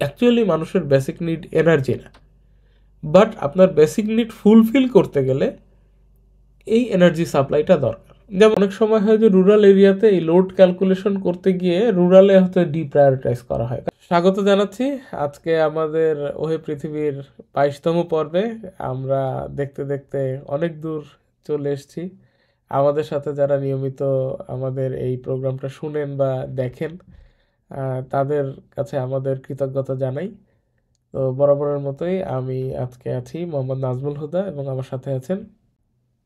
Actually মানুষের basic need energy না, but আপনার বেসিক নিড ফুলফিল করতে গেলে এই এনার্জি সাপ্লাইটা দরকার। যেমন অনেক সময় হয় যে রুরাল এরিয়াতে এই লোড ক্যালকুলেশন করতে গিয়ে রুরালে হয়তো ডিপ্রায়োরিটাইজ করা হয়। স্বাগত জানাচ্ছি আজকে আমাদের ওহে পৃথিবীর 22তম পর্বে। আমরা দেখতে দেখতে অনেক দূর চলে এসেছি। আমাদের সাথে যারা নিয়মিত আমাদের এই প্রোগ্রামটা শুনেন বা দেখেন, তাদের কাছে আমাদের কৃতজ্ঞতা জানাই। তো বরাবরের মতোই আমি আজকে আছি মোহাম্মদ নাজমুল হুদা এবং আমার সাথে আছেন।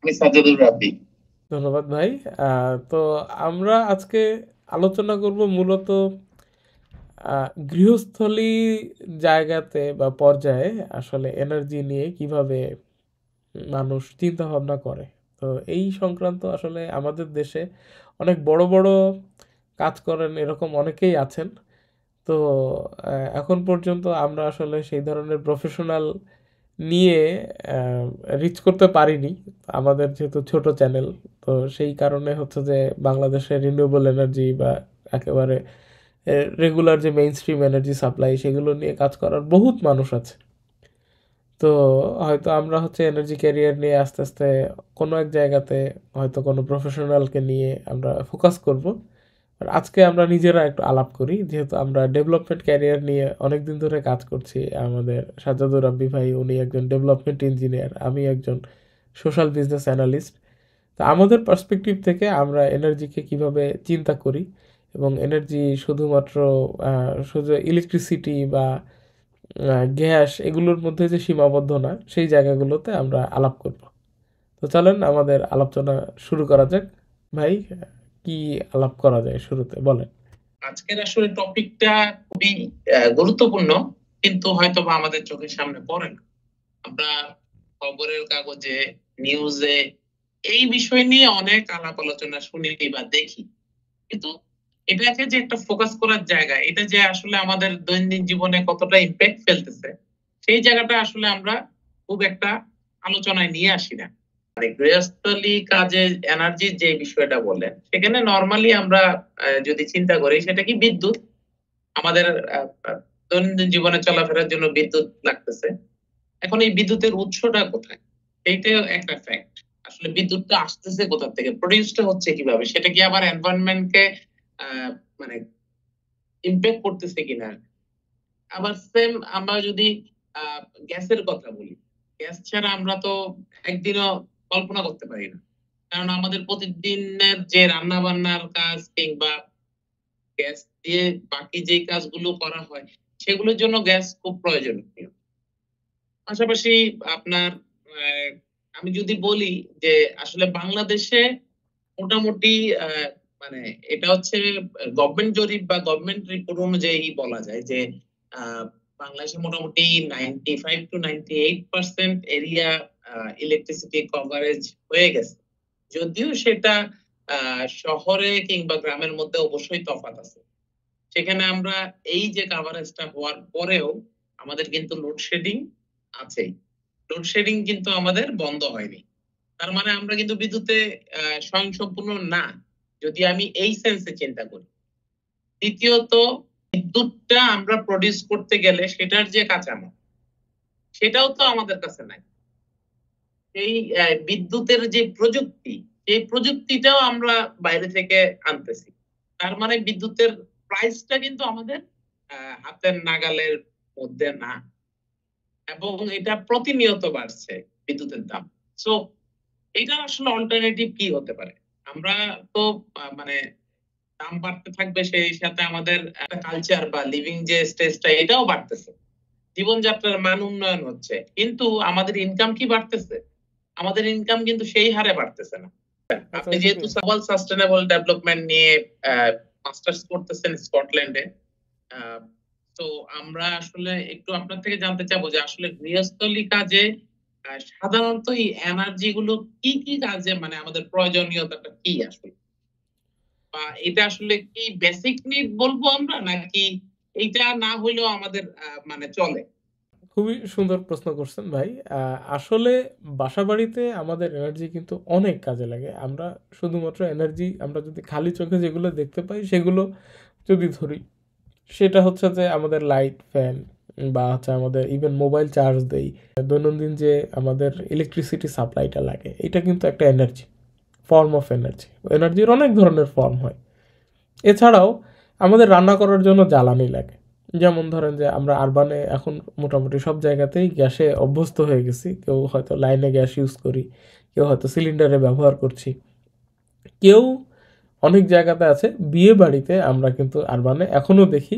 আমি সাজ্জাদুর রাব্বি। ধন্যবাদ ভাই। তো আমরা আজকে আলোচনা করব মূলত গৃহস্থলী জায়গাতে বা পর্যায়ে আসলে এনার্জি নিয়ে কিভাবে মানুষ চিন্তা ভাবনা করে। তো এই সংক্রান্ত আসলে আমাদের দেশে অনেক বড় বড় কাজ করেন এরকম অনেকেই আছেন। তো এখন পর্যন্ত আমরা আসলে সেই ধরনের প্রফেশনাল নিয়ে রিচ করতে পারিনি, আমাদের যেহেতু ছোট চ্যানেল। তো সেই কারণে হচ্ছে যে বাংলাদেশে রিনিউয়েবল এনার্জি বা একেবারে রেগুলার যে মেইন স্ট্রিম এনার্জি সাপ্লাই সেগুলো নিয়ে কাজ করার বহুত মানুষ আছে। তো হয়তো আমরা হচ্ছে এনার্জি ক্যারিয়ার নিয়ে আস্তে আস্তে কোনো এক জায়গাতে হয়তো কোনো প্রফেশনালকে নিয়ে আমরা ফোকাস করব। আর আজকে আমরা নিজেরা একটু আলাপ করি, যেহেতু আমরা ডেভেলপমেন্ট ক্যারিয়ার নিয়ে অনেক দিন ধরে কাজ করছি। আমাদের সাজ্জাদুর রাব্বি ভাই উনি একজন ডেভেলপমেন্ট ইঞ্জিনিয়ার, আমি একজন সোশ্যাল বিজনেস অ্যানালিস্ট। তো আমাদের পার্সপেক্টিভ থেকে আমরা এনার্জিকে কিভাবে চিন্তা করি এবং এনার্জি শুধুমাত্র শুধু ইলেকট্রিসিটি বা গ্যাস এগুলোর মধ্যে যে সীমাবদ্ধ না, সেই জায়গাগুলোতে আমরা আলাপ করব। তো চলেন আমাদের আলোচনা শুরু করা যাক। ভাই, কি আলাপ করা যায় শুরুতে বলেন। আজকের আসলে টপিকটা খুবই গুরুত্বপূর্ণ, কিন্তু হয়তো বা আমাদের চোখের সামনে পড়ে না। আমরা খবরের কাগজে, নিউজে এই বিষয় নিয়ে অনেক আলাপ আলোচনা শুনি বা দেখি, কিন্তু এটাকে যে একটা ফোকাস করার জায়গা, এটা যে আসলে আমাদের দৈনন্দিন জীবনে কতটা ইম্প্যাক্ট ফেলতেছে, সেই জায়গাটা আসলে আমরা খুব একটা আলোচনায় নিয়ে আসি না। মানে গৃহস্থলী কাজে এনার্জির যে বিষয়টা বললেন, সেখানে নরমালি আমরা যদি চিন্তা করি, সেটা কি বিদ্যুৎ। আমাদের আহ, আহ, দৈনন্দিন জীবনে চলাফেরার জন্য বিদ্যুৎ লাগতেছে। এখন এই বিদ্যুতের উৎসটা কোথায়, এইটাও একটা ফ্যাক্ট। আসলে বিদ্যুৎটা আসতেছে কোথা থেকে, প্রডিউসটা হচ্ছে কিভাবে, সেটা কি আবার এনভায়রনমেন্টকে আহ মানে ইম্প্যাক্ট করতেছে কিনা। আবার সেম আমরা যদি আহ গ্যাসের কথা বলি, গ্যাস ছাড়া আমরা তো একদিনও কল্পনা করতে পারি না। কারণ আমাদের প্রতিদিনের যে রান্না বান্নার কাজ কিংবা গ্যাস দিয়ে বাকি যে কাজগুলো করা হয়, সেগুলোর জন্য গ্যাস খুব প্রয়োজনীয়। পাশাপাশি আপনার আহ, আমি যদি বলি যে আসলে বাংলাদেশে মোটামুটি আহ, মানে এটা হচ্ছে গভর্নমেন্ট জরিপ বা গভর্নমেন্ট রিপোর্ট অনুযায়ী বলা যায় যে আহ, বাংলাদেশে মোটামুটি 95 to 98% এরিয়া ইলেকট্রিসিটি কভারেজ হয়ে গেছে। যদিও সেটা শহরে কিংবা গ্রামের মধ্যে অবশ্যই তফাৎ আছে। সেখানে আমরা এই যে কাভারেজটা হওয়ার পরেও আমাদের কিন্তু লোডশেডিং আছেই। লোডশেডিং কিন্তু আমাদের বন্ধ হয়নি। তার মানে আমরা কিন্তু বিদ্যুতে স্বয়ংসম্পূর্ণ না, যদি আমি এই সেন্সে চিন্তা করি। দ্বিতীয়ত, বিদ্যুৎটা আমরা প্রডিউস করতে গেলে সেটার যে কাঁচামাল, সেটাও তো আমাদের কাছে নাই। এই বিদ্যুতের যে প্রযুক্তি, এই প্রযুক্তিটাও আমরা বাইরে থেকে আনতেছি। তার মানে বিদ্যুতের প্রাইসটা কিন্তু আমাদের হাতের নাগালের মধ্যে না, এবং এটা প্রতিনিয়ত বাড়ছে বিদ্যুতের দাম। সো এটা আসলে অল্টারনেটিভ কি হতে পারে? আমরা তো মানে দাম বাড়তে থাকবে, সেই সাথে আমাদের একটা কালচার বা লিভিং যে স্টেজটা, এটাও বাড়তেছে। জীবনযাত্রার মান উন্নয়ন হচ্ছে, কিন্তু আমাদের ইনকাম কি বাড়তেছে? আমাদের ইনকাম কিন্তু সেই হারে বাড়তেছে না। আচ্ছা আপনি এই যে যেহেতু গ্লোবাল সাস্টেনেবল ডেভেলপমেন্ট নিয়ে মাস্টার্স করতেছেন স্কটল্যান্ডে, তো আমরা আসলে একটু আপনার থেকে জানতে চাবো যে আসলে গৃহস্থলী কাজে সাধারণত এই এনার্জি গুলো কি কি কাজে, মানে আমাদের প্রয়োজনীয়তাটা কি আসলে, বা এটা আসলে কি বেসিক নিড বলবো আমরা, নাকি এইটা না হইলেও আমাদের মানে চলে? খুবই সুন্দর প্রশ্ন করছেন ভাই। আসলে বাসাবাড়িতে আমাদের এনার্জি কিন্তু অনেক কাজে লাগে। আমরা শুধুমাত্র এনার্জি আমরা যদি খালি চোখে যেগুলো দেখতে পাই সেগুলো যদি ধরি, সেটা হচ্ছে যে আমাদের লাইট, ফ্যান বা হচ্ছে আমাদের ইভেন মোবাইল চার্জ দেই, দৈনন্দিন যে আমাদের ইলেকট্রিসিটি সাপ্লাইটা লাগে, এটা কিন্তু একটা এনার্জি, ফর্ম অফ এনার্জি। এনার্জির অনেক ধরনের ফর্ম হয়। এছাড়াও আমাদের রান্না করার জন্য জ্বালানি লাগে। যেমন ধরেন যে আমরা আরবানে এখন মোটামুটি সব জায়গাতেই গ্যাসে অভ্যস্ত হয়ে গেছি। কেউ হয়তো লাইনে গ্যাস ইউজ করি, কেউ হয়তো সিলিন্ডারে ব্যবহার করছি, কেউ অনেক জায়গাতে আছে বিয়ে বাড়িতে আমরা কিন্তু আরবানে এখনও দেখি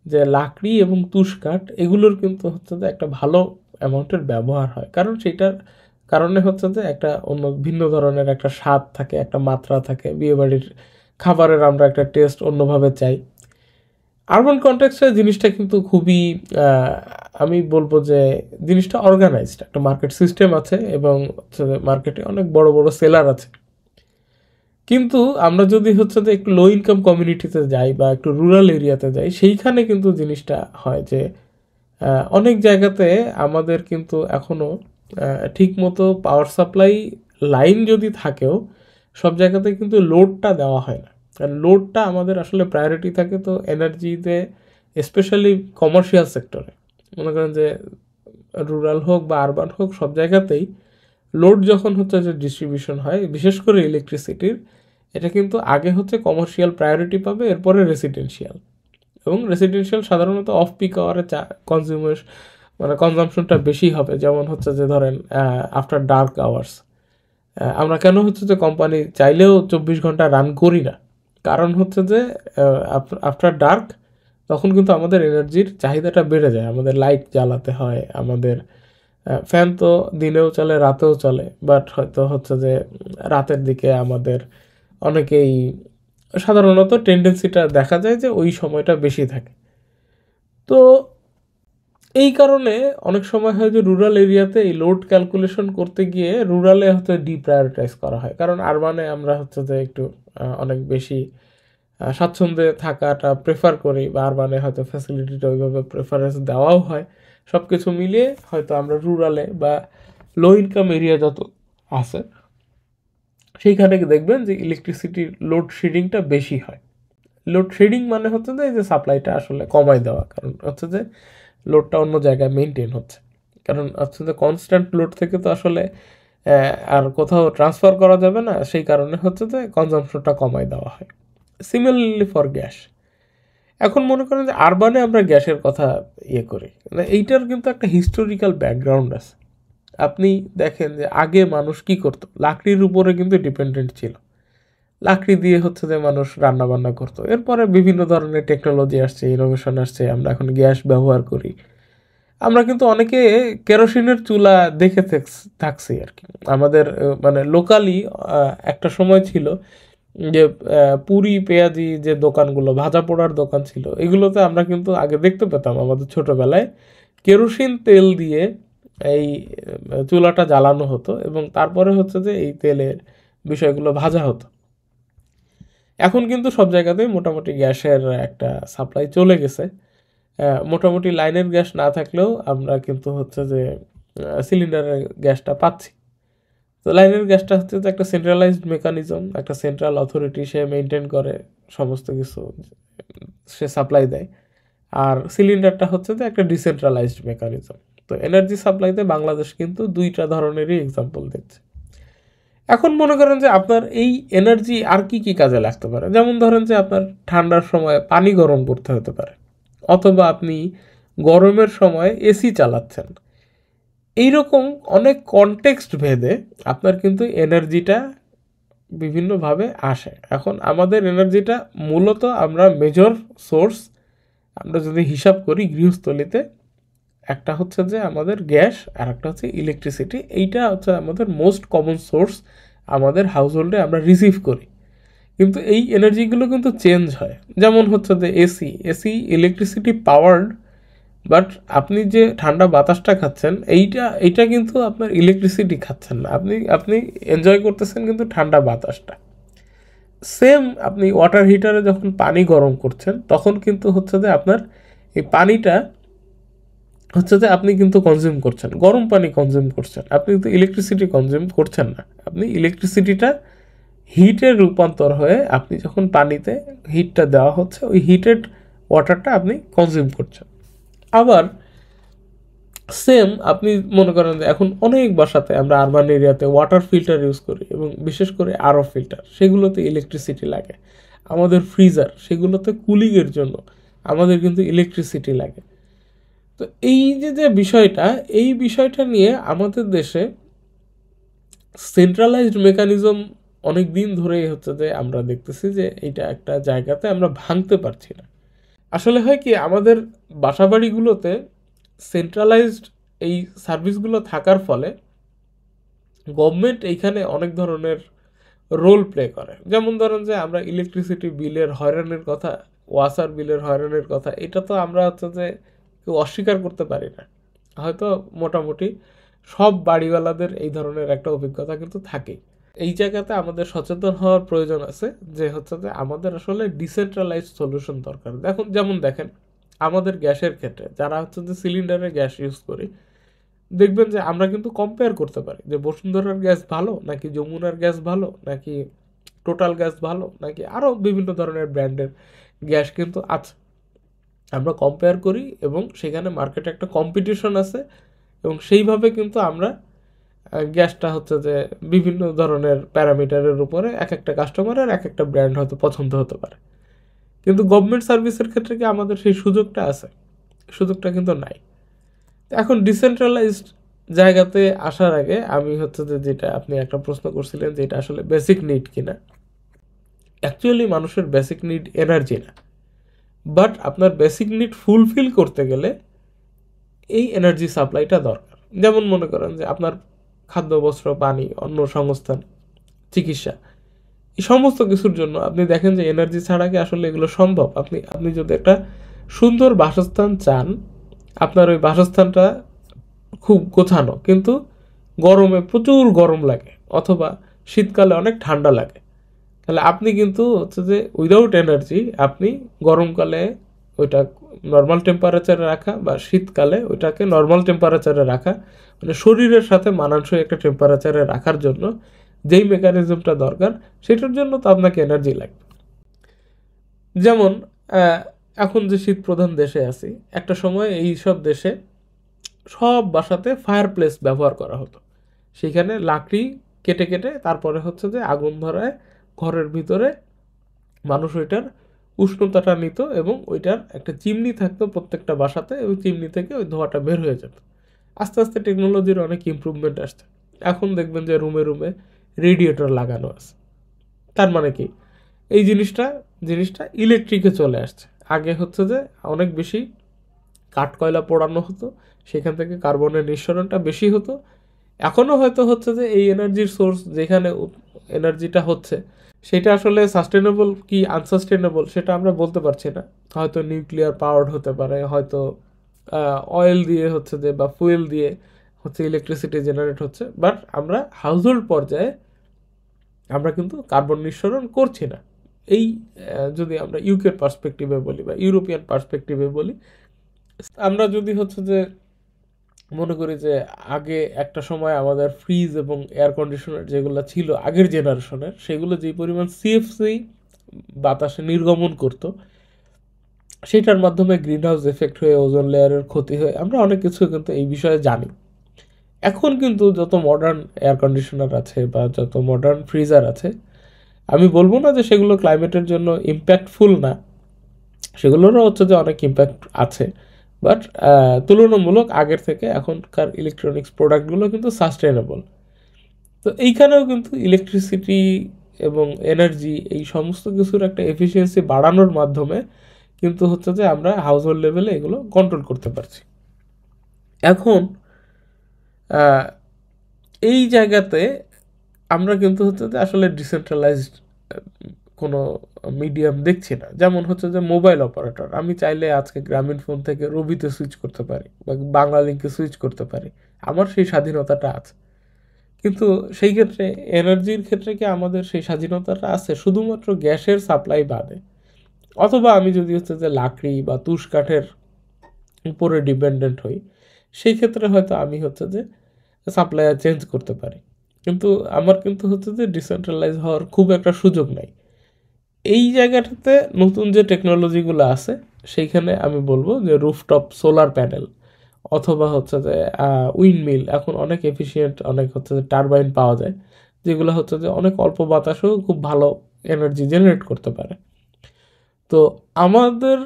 যে লাকড়ি এবং তুষ কাঠ এগুলোর কিন্তু হচ্ছে যে একটা ভালো অ্যামাউন্টের ব্যবহার হয়, কারণ সেটার কারণে হচ্ছে যে একটা অন্য ভিন্ন ধরনের একটা স্বাদ থাকে, একটা মাত্রা থাকে। বিয়ে বাড়ির খাবারের আমরা একটা টেস্ট অন্যভাবে চাই। আরবান কনটেক্সটে জিনিসটা কিন্তু খুবই আমি বলবো যে জিনিসটা অর্গানাইজড, একটা মার্কেট সিস্টেম আছে এবং মার্কেটে অনেক বড় বড় সেলার আছে। কিন্তু আমরা যদি হচ্ছে যে একটু লো ইনকাম কমিউনিটিতে যাই বা একটু রুরাল এরিয়াতে যাই, সেইখানে কিন্তু জিনিসটা হয় যে অনেক জায়গাতে আমাদের কিন্তু এখনও ঠিক মতো পাওয়ার সাপ্লাই লাইন যদি থাকেও সব জায়গাতে কিন্তু লোডটা দেওয়া হয় না। কারণ লোডটা আমাদের আসলে প্রায়োরিটি থাকে তো এনার্জিতে, স্পেশালি কমার্শিয়াল সেক্টরে। মনে করেন যে রুরাল হোক বা আরবান হোক, সব জায়গাতেই লোড যখন হচ্ছে যে ডিস্ট্রিবিউশন হয়, বিশেষ করে ইলেকট্রিসিটির, এটা কিন্তু আগে হচ্ছে কমার্শিয়াল প্রায়োরিটি পাবে, এরপরে রেসিডেন্সিয়াল। এবং রেসিডেন্সিয়াল সাধারণত অফ পিক আওয়ারে কনজিউমার মানে কনজামশনটা বেশি হবে। যেমন হচ্ছে যে ধরেন আফটার ডার্ক আওয়ার্স আমরা কেন হচ্ছে যে কোম্পানি চাইলেও 24 ঘন্টা রান করি না, কারণ হচ্ছে যে আফটার ডার্ক তখন কিন্তু আমাদের এনার্জির চাহিদাটা বেড়ে যায়, আমাদের লাইট জ্বালাতে হয়, আমাদের ফ্যান তো দিনেও চলে রাতেও চলে, বাট হয়তো হচ্ছে যে রাতের দিকে আমাদের অনেকেই সাধারণত টেন্ডেন্সিটা দেখা যায় যে ওই সময়টা বেশি থাকে। তো এই কারণে অনেক সময় হয় যে রুরাল এরিয়াতে এই লোড ক্যালকুলেশন করতে গিয়ে রুরালে হচ্ছে ডিপ্রায়োরিটাইজ করা হয়, কারণ আরবানে আমরা হচ্ছে যে একটু অনেক বেশি স্বাচ্ছন্দ্যে থাকাটা প্রেফার করি, বা আরবানে হয়তো ফ্যাসিলিটিটা ওইভাবে প্রেফারেন্স দেওয়াও হয়। সব কিছু মিলিয়ে হয়তো আমরা রুরালে বা লো ইনকাম এরিয়া যত আছে সেইখানে দেখবেন যে ইলেকট্রিসিটির লোডশেডিংটা বেশি হয়। লোডশেডিং মানে হচ্ছে যে এই যে সাপ্লাইটা আসলে কমাই দেওয়া, কারণ হচ্ছে যে লোডটা অন্য জায়গায় মেনটেন হচ্ছে। কারণ হচ্ছে যে কনস্ট্যান্ট লোড থেকে তো আসলে আর কোথাও ট্রান্সফার করা যাবে না, সেই কারণে হচ্ছে যে কনজাম্পশনটা কমাই দেওয়া হয়। Similarly for gas. এখন মনে করেন যে আরবানে আমরা গ্যাসের কথা করি, মানে এইটার কিন্তু একটা হিস্টোরিক্যাল ব্যাকগ্রাউন্ড আছে। আপনি দেখেন যে আগে মানুষ কি করতো, লাকড়ির উপরে কিন্তু ডিপেন্ডেন্ট ছিল। লাকড়ি দিয়ে হচ্ছে যে মানুষ রান্না বান্না করতো। এরপরে বিভিন্ন ধরনের টেকনোলজি আসছে, ইনোভেশন আসছে, আমরা এখন গ্যাস ব্যবহার করি। আমরা কিন্তু অনেকে কেরোসিনের চুলা দেখে থাকছি আর কি। আমাদের মানে লোকালি একটা সময় ছিল যে পুরি পেঁয়াজি যে দোকানগুলো, ভাজা পোড়ার দোকান ছিল, এগুলোতে আমরা কিন্তু আগে দেখতে পেতাম আমাদের ছোটবেলায় কেরোসিন তেল দিয়ে এই চুলাটা জ্বালানো হতো এবং তারপরে হচ্ছে যে এই তেলের বিষয়গুলো ভাজা হতো। এখন কিন্তু সব জায়গাতেই মোটামুটি গ্যাসের একটা সাপ্লাই চলে গেছে। মোটামুটি লাইনের গ্যাস না থাকলেও আমরা কিন্তু হচ্ছে যে সিলিন্ডারের গ্যাসটা পাচ্ছি। তো লাইনের গ্যাসটা হচ্ছে যে একটা সেন্ট্রালাইজড মেকানিজম, একটা সেন্ট্রাল অথরিটি সে মেনটেন করে সমস্ত কিছু, সে সাপ্লাই দেয়। আর সিলিন্ডারটা হচ্ছে যে একটা ডিসেন্ট্রালাইজড মেকানিজম। তো এনার্জি সাপ্লাইতে বাংলাদেশ কিন্তু দুইটা ধরনেরই এক্সাম্পল দিচ্ছে। এখন মনে করেন যে আপনার এই এনার্জি আর কি কি কাজে লাগতে পারে, যেমন ধরেন যে আপনার ঠান্ডার সময় পানি গরম করতে হতে পারে, অথবা আপনি গরমের সময় এসি চালাচ্ছেন। এইরকম অনেক কনটেক্সট ভেদে আপনার কিন্তু এনার্জিটা বিভিন্নভাবে আসে। এখন আমাদের এনার্জিটা মূলত আমরা মেজর সোর্স, আমরা যদি হিসাব করি গৃহস্থলীতে, একটা হচ্ছে যে আমাদের গ্যাস আর একটা হচ্ছে ইলেকট্রিসিটি। এইটা হচ্ছে আমাদের মোস্ট কমন সোর্স, আমাদের হাউসহোল্ডে আমরা রিসিভ করি। কিন্তু এই এনার্জিগুলো কিন্তু চেঞ্জ হয়। যেমন হচ্ছে যে এসি ইলেকট্রিসিটি পাওয়ার্ড, বাট আপনি যে ঠান্ডা বাতাসটা খাচ্ছেন এইটা কিন্তু আপনার ইলেকট্রিসিটি খাচ্ছেন না, আপনি আপনি এনজয় করতেছেন কিন্তু ঠান্ডা বাতাসটা। সেম আপনি ওয়াটার হিটারে যখন পানি গরম করছেন তখন কিন্তু হচ্ছে যে আপনার এই পানিটা হচ্ছে যে আপনি কিন্তু কনজিউম করছেন, গরম পানি কনজিউম করছেন, আপনি কিন্তু ইলেকট্রিসিটি কনজিউম করছেন না। আপনি ইলেকট্রিসিটিটা হিটের রূপান্তর হয়ে আপনি যখন পানিতে হিটটা দেওয়া হচ্ছে, ওই হিটেড ওয়াটারটা আপনি কনজিউম করছেন। আবার সেম আপনি মনে করেন যে এখন অনেক বাসাতে আমরা আরবান এরিয়াতে ওয়াটার ফিল্টার ইউজ করি, এবং বিশেষ করে আরও ফিল্টার, সেগুলোতে ইলেকট্রিসিটি লাগে। আমাদের ফ্রিজার, সেগুলোতে কুলিংয়ের জন্য আমাদের কিন্তু ইলেকট্রিসিটি লাগে। তো এই যে বিষয়টা, এই বিষয়টা নিয়ে আমাদের দেশে সেন্ট্রালাইজড মেকানিজম অনেক দিন ধরেই হচ্ছে যে আমরা দেখতেছি যে এটা একটা জায়গাতে আমরা ভাঙতে পারছি না। আসলে হয় কি, আমাদের বাসাবাড়িগুলোতে সেন্ট্রালাইজড এই সার্ভিসগুলো থাকার ফলে গভর্নমেন্ট এইখানে অনেক ধরনের রোল প্লে করে। যেমন ধরেন যে আমরা ইলেকট্রিসিটি বিলের হয়রানির কথা, ওয়াসার বিলের হয়রানির কথা, এটা তো আমরা হচ্ছে যে কেউ অস্বীকার করতে পারি না। হয়তো মোটামুটি সব বাড়িওয়ালাদের এই ধরনের একটা অভিজ্ঞতা কিন্তু থাকেই। এই জায়গাতে আমাদের সচেতন হওয়ার প্রয়োজন আছে যে হচ্ছে যে আমাদের আসলে ডিসেন্ট্রালাইজড সলিউশন দরকার। যেমন দেখেন আমাদের গ্যাসের ক্ষেত্রে যারা হচ্ছে যে সিলিন্ডারে গ্যাস ইউজ করি, দেখবেন যে আমরা কিন্তু কম্পেয়ার করতে পারি যে বসুন্ধরার গ্যাস ভালো নাকি যমুনার গ্যাস ভালো নাকি টোটাল গ্যাস ভালো নাকি আরও বিভিন্ন ধরনের ব্র্যান্ডের গ্যাস কিন্তু আছে। আমরা কম্পেয়ার করি এবং সেখানে মার্কেটে একটা কম্পিটিশন আছে, এবং সেইভাবে কিন্তু আমরা গ্যাসটা হচ্ছে যে বিভিন্ন ধরনের প্যারামিটারের উপরে এক একটা কাস্টমারের এক একটা ব্র্যান্ড হয়তো পছন্দ হতে পারে। কিন্তু গভর্নমেন্ট সার্ভিসের ক্ষেত্রে কি আমাদের সেই সুযোগটা আছে? সুযোগটা কিন্তু নাই। এখন ডিসেন্ট্রালাইজড জায়গাতে আসার আগে আমি হচ্ছে যে, যেটা আপনি একটা প্রশ্ন করছিলেন যে এটা আসলে বেসিক নিড কিনা, অ্যাকচুয়ালি মানুষের বেসিক নিড এনার্জি না, বাট আপনার বেসিক নিড ফুলফিল করতে গেলে এই এনার্জি সাপ্লাইটা দরকার। যেমন মনে করেন যে আপনার খাদ্য, বস্ত্র, পানি, অন্ন সংস্থান, চিকিৎসা, এই সমস্ত কিছুর জন্য আপনি দেখেন যে এনার্জি ছাড়া কি আসলে এগুলো সম্ভব? আপনি যদি একটা সুন্দর বাসস্থান চান, আপনার ওই বাসস্থানটা খুব গোছানো, কিন্তু গরমে প্রচুর গরম লাগে অথবা শীতকালে অনেক ঠান্ডা লাগে, তাহলে আপনি কিন্তু হচ্ছে যে উইদাউট এনার্জি আপনি গরমকালে ওইটা নর্মাল টেম্পারেচারে রাখা বা শীতকালে ওইটাকে নর্মাল টেম্পারেচারে রাখা, মানে শরীরের সাথে মানানসই একটা টেম্পারেচারে রাখার জন্য যেই মেকানিজমটা দরকার, সেটার জন্য তো আপনাকে এনার্জি লাগবে। যেমন আহ, এখন যে শীত প্রধান দেশে আছি, একটা সময় এই সব দেশে সব বাসাতে ফায়ার প্লেস ব্যবহার করা হতো। সেখানে লাকড়ি কেটে কেটে তারপরে হচ্ছে যে আগুন ধরায় ঘরের ভিতরে মানুষ ওইটার উষ্ণতাটা নিত, এবং ওইটার একটা চিমনি থাকতো প্রত্যেকটা বাসাতে, এবং চিমনি থেকে ওই ধোঁয়াটা বের হয়ে যেত। আস্তে আস্তে টেকনোলজির অনেক ইমপ্রুভমেন্ট আসছে। এখন দেখবেন যে রুমে রুমে রেডিয়েটর লাগানো আছে। তার মানে কি, এই জিনিসটা ইলেকট্রিকে চলে আসছে। আগে হচ্ছে যে অনেক বেশি কাঠ কয়লা পোড়ানো হতো, সেখান থেকে কার্বনের নিঃসরণটা বেশি হতো। এখনও হয়তো হচ্ছে যে এই এনার্জির সোর্স যেখানে এনার্জিটা হচ্ছে, সেটা আসলে সাস্টেনেবল কি আনসাস্টেনেবল সেটা আমরা বলতে পারছি না। হয়তো নিউক্লিয়ার পাওয়ার্ড হতে পারে, হয়তো অয়েল দিয়ে হচ্ছে যে বা ফুয়েল দিয়ে হচ্ছে ইলেকট্রিসিটি জেনারেট হচ্ছে, বাট আমরা হাউসহোল্ড পর্যায়ে আমরা কিন্তু কার্বন নিঃসরণ করছি না। এই যদি আমরা ইউকের পার্সপেক্টিভে বলি বা ইউরোপিয়ান পার্সপেক্টিভে বলি, আমরা যদি হচ্ছে যে মনে করি যে আগে একটা সময় আমাদের ফ্রিজ এবং এয়ার কন্ডিশনার যেগুলো ছিল আগের জেনারেশনের, সেগুলো যে পরিমাণ সিএফসি বাতাসে নির্গমন করতো, সেটার মাধ্যমে গ্রিন হাউস এফেক্ট হয়ে ওজোন লেয়ারের ক্ষতি হয়, আমরা অনেক কিছু কিন্তু এই বিষয়ে জানি। এখন কিন্তু যত মডার্ন এয়ার কন্ডিশনার আছে বা যত মডার্ন ফ্রিজার আছে, আমি বলবো না যে সেগুলো ক্লাইমেটের জন্য ইম্প্যাক্টফুল না, সেগুলোরও হচ্ছে যে অনেক ইম্প্যাক্ট আছে, বাট তুলনামূলক আগের থেকে এখনকার ইলেকট্রনিক্স প্রোডাক্টগুলো কিন্তু সাস্টেনেবল। তো এইখানেও কিন্তু ইলেকট্রিসিটি এবং এনার্জি এই সমস্ত কিছুর একটা এফিসিয়েন্সি বাড়ানোর মাধ্যমে কিন্তু হচ্ছে যে আমরা হাউসহোল্ড লেভেলে এগুলো কন্ট্রোল করতে পারছি। এখন আহ, এই জায়গাতে আমরা কিন্তু হচ্ছে যে আসলে ডিসেন্ট্রালাইজড কোনো মিডিয়াম দেখছি না। যেমন হচ্ছে যে মোবাইল অপারেটর, আমি চাইলে আজকে গ্রামীণ ফোন থেকে রবিতে সুইচ করতে পারি বা বাংলা লিঙ্কে সুইচ করতে পারি, আমার সেই স্বাধীনতাটা আছে। কিন্তু সেই ক্ষেত্রে এনার্জির ক্ষেত্রে কি আমাদের সেই স্বাধীনতাটা আছে? শুধুমাত্র গ্যাসের সাপ্লাই বাদে, অথবা আমি যদি হচ্ছে যে লাকড়ি বা তুষ কাঠের উপরে ডিপেন্ডেন্ট হই, সেই ক্ষেত্রে হয়তো আমি হচ্ছে যে সাপ্লায়ার চেঞ্জ করতে পারি, কিন্তু আমার কিন্তু হচ্ছে যে ডিসেন্ট্রালাইজ হওয়ার খুব একটা সুযোগ নাই। এই জায়গাটাতে নতুন যে টেকনোলজিগুলো আছে, সেইখানে আমি বলবো যে রুফটপ সোলার প্যানেল অথবা হচ্ছে যে উইন্ডমিল, এখন অনেক এফিশিয়েন্ট অনেক হচ্ছে যে টারবাইন পাওয়া যায়, যেগুলো হচ্ছে যে অনেক অল্প বাতাসেও খুব ভালো এনার্জি জেনারেট করতে পারে। তো আমাদের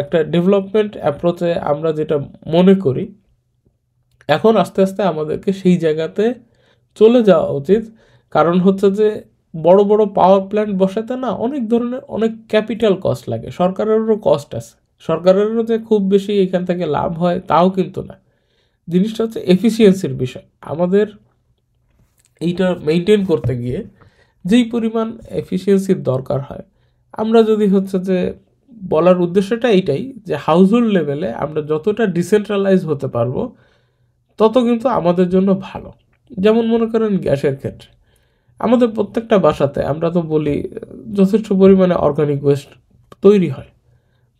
একটা ডেভেলপমেন্ট অ্যাপ্রোচে আমরা যেটা মনে করি, এখন আস্তে আস্তে আমাদেরকে সেই জায়গাতে চলে যাওয়া উচিত। কারণ হচ্ছে যে বড় বড় পাওয়ার প্ল্যান্ট বসাতে না অনেক ধরনের অনেক ক্যাপিটাল কস্ট লাগে, সরকারেরও কস্ট আছে, সরকারেরও যে খুব বেশি এখান থেকে লাভ হয় তাও কিন্তু না। জিনিসটা হচ্ছে এফিসিয়েন্সির বিষয়। আমাদের এইটা মেনটেন করতে গিয়ে যেই পরিমাণ এফিসিয়েন্সির দরকার হয়, আমরা যদি হচ্ছে যে বলার উদ্দেশ্যটা এইটাই যে হাউসহোল্ড লেভেলে আমরা যতটা ডিসেন্ট্রালাইজ হতে পারবো তত কিন্তু আমাদের জন্য ভালো। যেমন মনে করেন গ্যাসের ক্ষেত্রে আমাদের প্রত্যেকটা বাসাতে আমরা তো বলি যথেষ্ট পরিমাণে অর্গানিক ওয়েস্ট তৈরি হয়।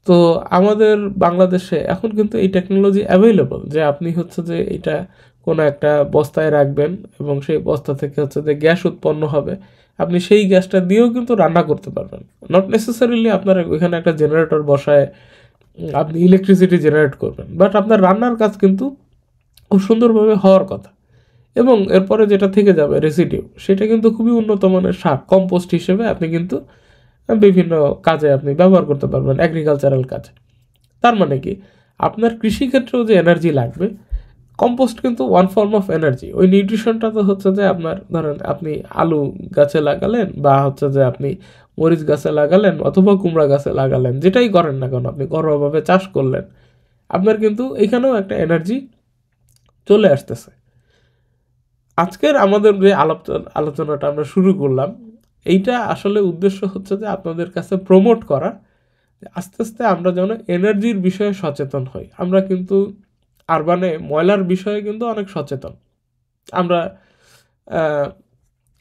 তো আমাদের বাংলাদেশে এখন কিন্তু এই টেকনোলজি অ্যাভেলেবল যে আপনি হচ্ছে যে এটা কোনো একটা বস্তায় রাখবেন এবং সেই বস্তা থেকে হচ্ছে যে গ্যাস উৎপন্ন হবে, আপনি সেই গ্যাসটা দিয়েও কিন্তু রান্না করতে পারবেন। নট নেসেসারিলি আপনার ওইখানে একটা জেনারেটর বসায় আপনি ইলেকট্রিসিটি জেনারেট করবেন, বাট আপনার রান্নার কাজ কিন্তু খুব সুন্দরভাবে হওয়ার কথা। এবং এরপরে যেটা থেকে যাবে রেসিডিউ, সেটা কিন্তু খুবই উন্নত মানের সার কম্পোস্ট হিসেবে আপনি কিন্তু বিভিন্ন কাজে আপনি ব্যবহার করতে পারবেন, এগ্রিকালচারাল কাজে। তার মানে কি, আপনার কৃষিক্ষেত্রেও যে এনার্জি লাগবে, কম্পোস্ট কিন্তু ওয়ান ফর্ম অফ এনার্জি। ওই নিউট্রিশনটা তো হচ্ছে যে আপনার ধরেন আপনি আলু গাছে লাগালেন বা হচ্ছে যে আপনি মরিচ গাছে লাগালেন অথবা কুমড়া গাছে লাগালেন, যেটাই করেন না কেন আপনি ঘরোয়াভাবে চাষ করলেন, আপনার কিন্তু এখানেও একটা এনার্জি চলে আসতেছে। আজকের আমাদের যে আলোচনাটা আমরা শুরু করলাম, এইটা আসলে উদ্দেশ্য হচ্ছে যে আপনাদের কাছে প্রমোট করা আস্তে আস্তে আমরা যেন এনার্জির বিষয়ে সচেতন হই। আমরা কিন্তু আরবানে ময়লার বিষয়ে কিন্তু অনেক সচেতন। আমরা আহ,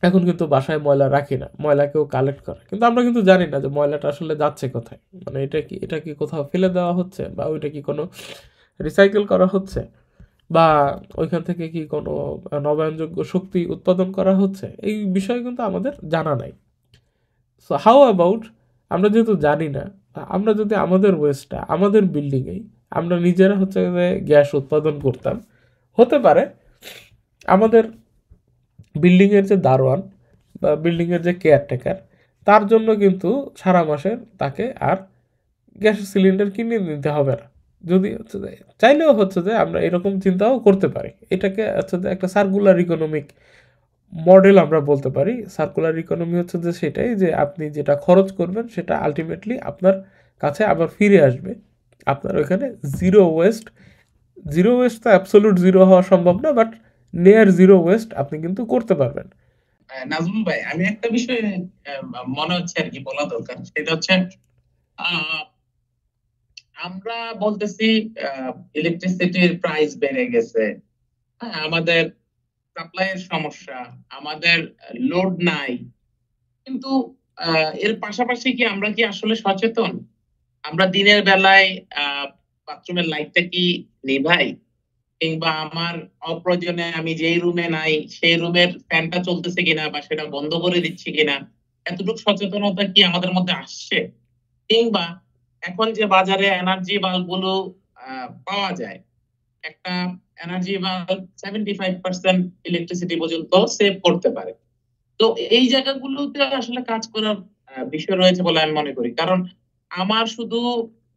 এখন কিন্তু বাসায় ময়লা রাখি না, ময়লা কেউ কালেক্ট করে, কিন্তু আমরা কিন্তু জানি না যে ময়লাটা আসলে যাচ্ছে কোথায়। মানে এটা কি কোথাও ফেলে দেওয়া হচ্ছে, বা ওইটা কি কোনো রিসাইকেল করা হচ্ছে, বা ওইখান থেকে কি কোনো নবায়নযোগ্য শক্তি উৎপাদন করা হচ্ছে, এই বিষয়ে কিন্তু আমাদের জানা নাই। সো হাউ অ্যাবাউট, আমরা যেহেতু জানি না, আমরা যদি আমাদের ওয়েস্টটা আমাদের বিল্ডিংয়েই আমরা নিজেরা হচ্ছে যে গ্যাস উৎপাদন করতাম, হতে পারে আমাদের বিল্ডিংয়ের যে দারোয়ান বা বিল্ডিংয়ের যে কেয়ারটেকার, তার জন্য কিন্তু সারা মাসের তাকে আর গ্যাস সিলিন্ডার কিনে নিতে হবে না। যদি হচ্ছে যে চাইলেও হচ্ছে যে আমরা এরকম চিন্তাও করতে পারি, এটাকে হচ্ছে যে একটা সার্কুলার ইকোনমিক মডেল আমরা বলতে পারি। সার্কুলার ইকোনমি হচ্ছে যে সেটাই, যে আপনি যেটা খরচ করবেন সেটা আলটিমেটলি আপনার কাছে আবার ফিরে আসবে। আপনার ওইখানে জিরো ওয়েস্ট, জিরো ওয়েস্ট তো অ্যাবসোলুট জিরো হওয়া সম্ভব না, বাট নিয়ার জিরো ওয়েস্ট আপনি কিন্তু করতে পারবেন। নাজমুল ভাই, আমি একটা বিষয় আহ, মনে হচ্ছে আর কি বলা দরকার, সেটা হচ্ছে আহ, আমরা বলতেছি ইলেকট্রিসিটির প্রাইস বেড়ে গেছে, হ্যাঁ, আমাদের সাপ্লাইয়ের সমস্যা, আমাদের লোড নাই, কিন্তু এর পাশাপাশি কি আমরা কি আসলে সচেতন? আমরা দিনের বেলায় বাথরুমের লাইটটা কি নিভাই, কিংবা আমার অপ্রয়োজনে আমি যেই রুমে নাই সেই রুমের ফ্যানটা চলতেছে কিনা বা সেটা বন্ধ করে দিচ্ছি কিনা, এতটুকু সচেতনতা কি আমাদের মধ্যে আসছে? কিংবা এখন যে বাজারে এনার্জি বাল্ব গুলো পাওয়া যায়, একটা এনার্জি বাল্ব 75% ইলেকট্রিসিটি পর্যন্ত সেভ করতে পারে। তো এই জায়গাগুলোতে আসলে কাজ করার বিষয় রয়েছে বলে আমি মনে করি। কারণ আমার শুধু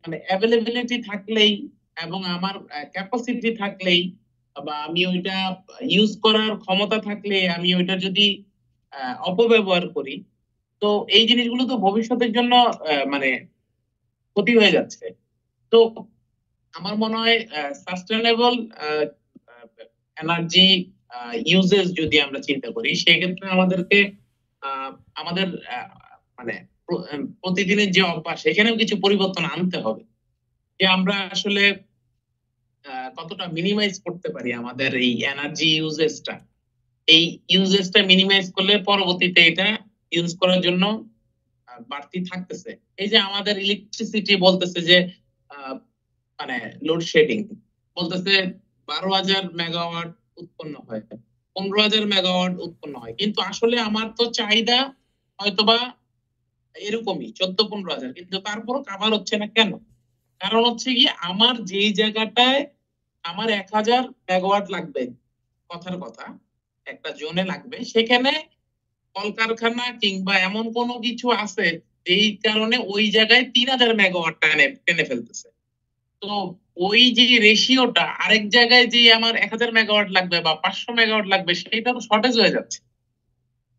মানে অ্যাভেলেবিলিটি থাকলেই এবং আমার ক্যাপাসিটি থাকলেই বা আমি ওইটা ইউজ করার ক্ষমতা থাকলে আমি ওইটা যদি অপব্যবহার করি, তো এই জিনিসগুলো তো ভবিষ্যতের জন্য মানে ক্ষতি হয়ে যাচ্ছে। তো আমার মনে হয় সাস্টেনেবল এনার্জি ইউজেস যদি আমরা চিন্তা করি, সেক্ষেত্রে আমাদেরকে আহ, আমাদের মানে প্রতিদিনের যে অভ্যাস, সেখানেও কিছু পরিবর্তন আনতে হবে, যে আমরা আসলে কতটা মিনিমাইজ করতে পারি আমাদের এই এনার্জি ইউজেসটা। এই ইউজেসটা মিনিমাইজ করলে পরবর্তীতে এটা ইউজ করার জন্য বাড়তি থাকতেছে। এই যে আমাদের ইলেকট্রিসিটি বলতেছে যে আহ, মানে লোডশেডিং বলতেছে 12,000 মেগাওয়াট উৎপন্ন হয়, 15,000 মেগাওয়াট উৎপন্ন হয়, কিন্তু আসলে আমার তো চাহিদা হয়তোবা এরকমই 14-15 হাজার, কিন্তু তারপরও কাভার হচ্ছে না কেন? কারণ হচ্ছে কি, আমার যেই জায়গাটায় আমার 1000 মেগাওয়াট লাগবে, কথার কথা একটা জোনে লাগবে, সেখানে কলকারখানা কিংবা এমন কোনো কিছু আছে যেই কারণে ওই জায়গায় 3000 মেগাওয়াট টেনে টেনে ফেলতেছে। তো ওই যে রেশিওটা আরেক জায়গায় যে আমার 1000 মেগাওয়াট লাগবে বা 500 মেগাওয়াট লাগবে, সেটা তো শর্টেজ হয়ে যাচ্ছে।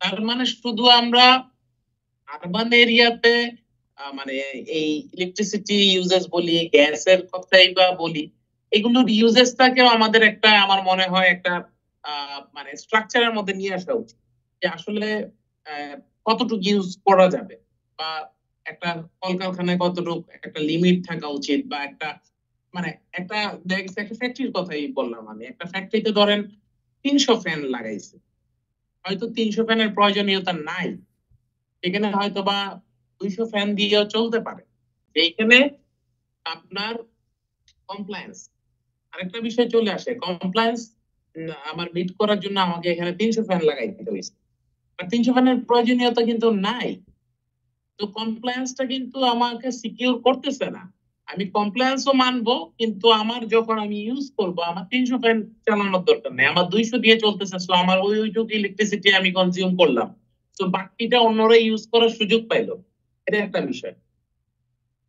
তার মানে শুধু আমরা আরবান এরিয়াতে মানে এই ইলেকট্রিসিটি ইউজেস বলি, গ্যাসের কথাই বা বলি, এগুলোর ইউজেসটাকেও আমাদের একটা, আমার মনে হয় একটা মানে স্ট্রাকচারের মধ্যে নিয়ে আসা উচিত, যে আসলে কতটুকু ইউজ করা যাবে, বা একটা কলকারখানায় কতটুকু একটা লিমিট থাকা উচিত, বা একটা মানে একটা একটা ফ্যাক্টরির কথাই বললাম আমি, একটা ফ্যাক্টরিতে ধরেন 300 ফ্যান লাগাইছে, হয়তো 300 ফ্যানের প্রয়োজনীয়তা নাই, এখানে হয়তো বা 200 ফ্যান দিয়েও চলতে পারে। এইখানে আপনার কমপ্লায়েন্স আরেকটা বিষয় চলে আসে, কমপ্লায়েন্স আমার মিট করার জন্য আমাকে এখানে 300 ফ্যান লাগাই দিতে হয়েছে, আর 300 ফ্যানের প্রয়োজনীয়তা কিন্তু নাই। তো কমপ্লায়েন্সটা কিন্তু আমাকে সিকিউর করতেছে না। আমি কমপ্লায়েন্সও মানবো, কিন্তু আমার যখন আমি ইউজ করব, আমার 300 ফ্যান চালানোর দরকার নেই, আমার 200 দিয়ে চলতেছে, সো আমার ওইটুকু ইলেকট্রিসিটি আমি কনজিউম করলাম, তো বাকিটা অন্যরা ইউজ করার সুযোগ পাইলো। এটা একটা বিষয়।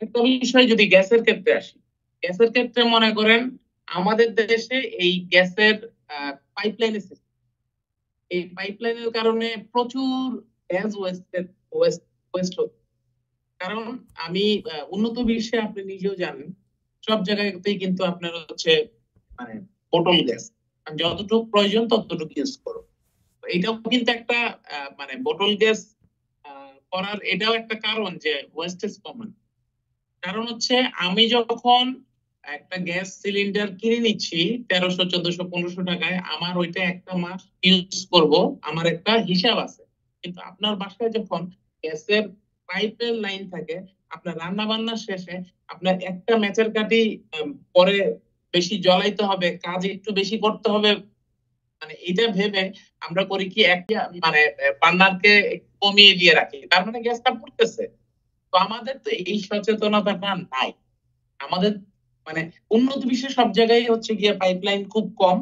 একটা বিষয় যদি গ্যাসের ক্ষেত্রে আসি, গ্যাসের ক্ষেত্রে মনে করেন আমাদের দেশে এই গ্যাসের পাইপলাইনের সিস্টেম, এই পাইপলাইনের কারণে প্রচুর গ্যাস ওয়েস্ট হচ্ছে। কারণ আমি উন্নত বিশ্বে আপনি নিজেও জানেন, সব জায়গাতেই কিন্তু আপনার হচ্ছে মানে বোটল গ্যাস, যতটুকু প্রয়োজন ততটুকু ইউজ করো। তো এটাও কিন্তু একটা মানে বোটল গ্যাস করার এটাও একটা কারণ যে ওয়েস্টেজ কমান। কারণ হচ্ছে আমি যখন একটা গ্যাস সিলিন্ডার কিনে নিচ্ছি 1300 1400 1500 টাকায়, আমার ওইটা একটা মাস ইউজ করব, আমার একটা হিসাব আছে। কিন্তু আপনার বাসায় যখন গ্যাসের পাইপের লাইন থাকে, আপনার রান্না বান্না শেষে আপনার একটা ম্যাচের কাঠি পরে বেশি জ্বলাইতে হবে, কাজ একটু বেশি করতে হবে, মানে এটা ভেবে আমরা করি কি একটা মানে বার্নারকে কমিয়ে দিয়ে রাখি, তার মানে গ্যাসটা পড়তেছে। তো আমাদের তো এই সচেতনতাটা নাই। আমাদের মানে উন্নত বিশ্বের সব জায়গায় হচ্ছে গিয়ে পাইপলাইন খুব কম,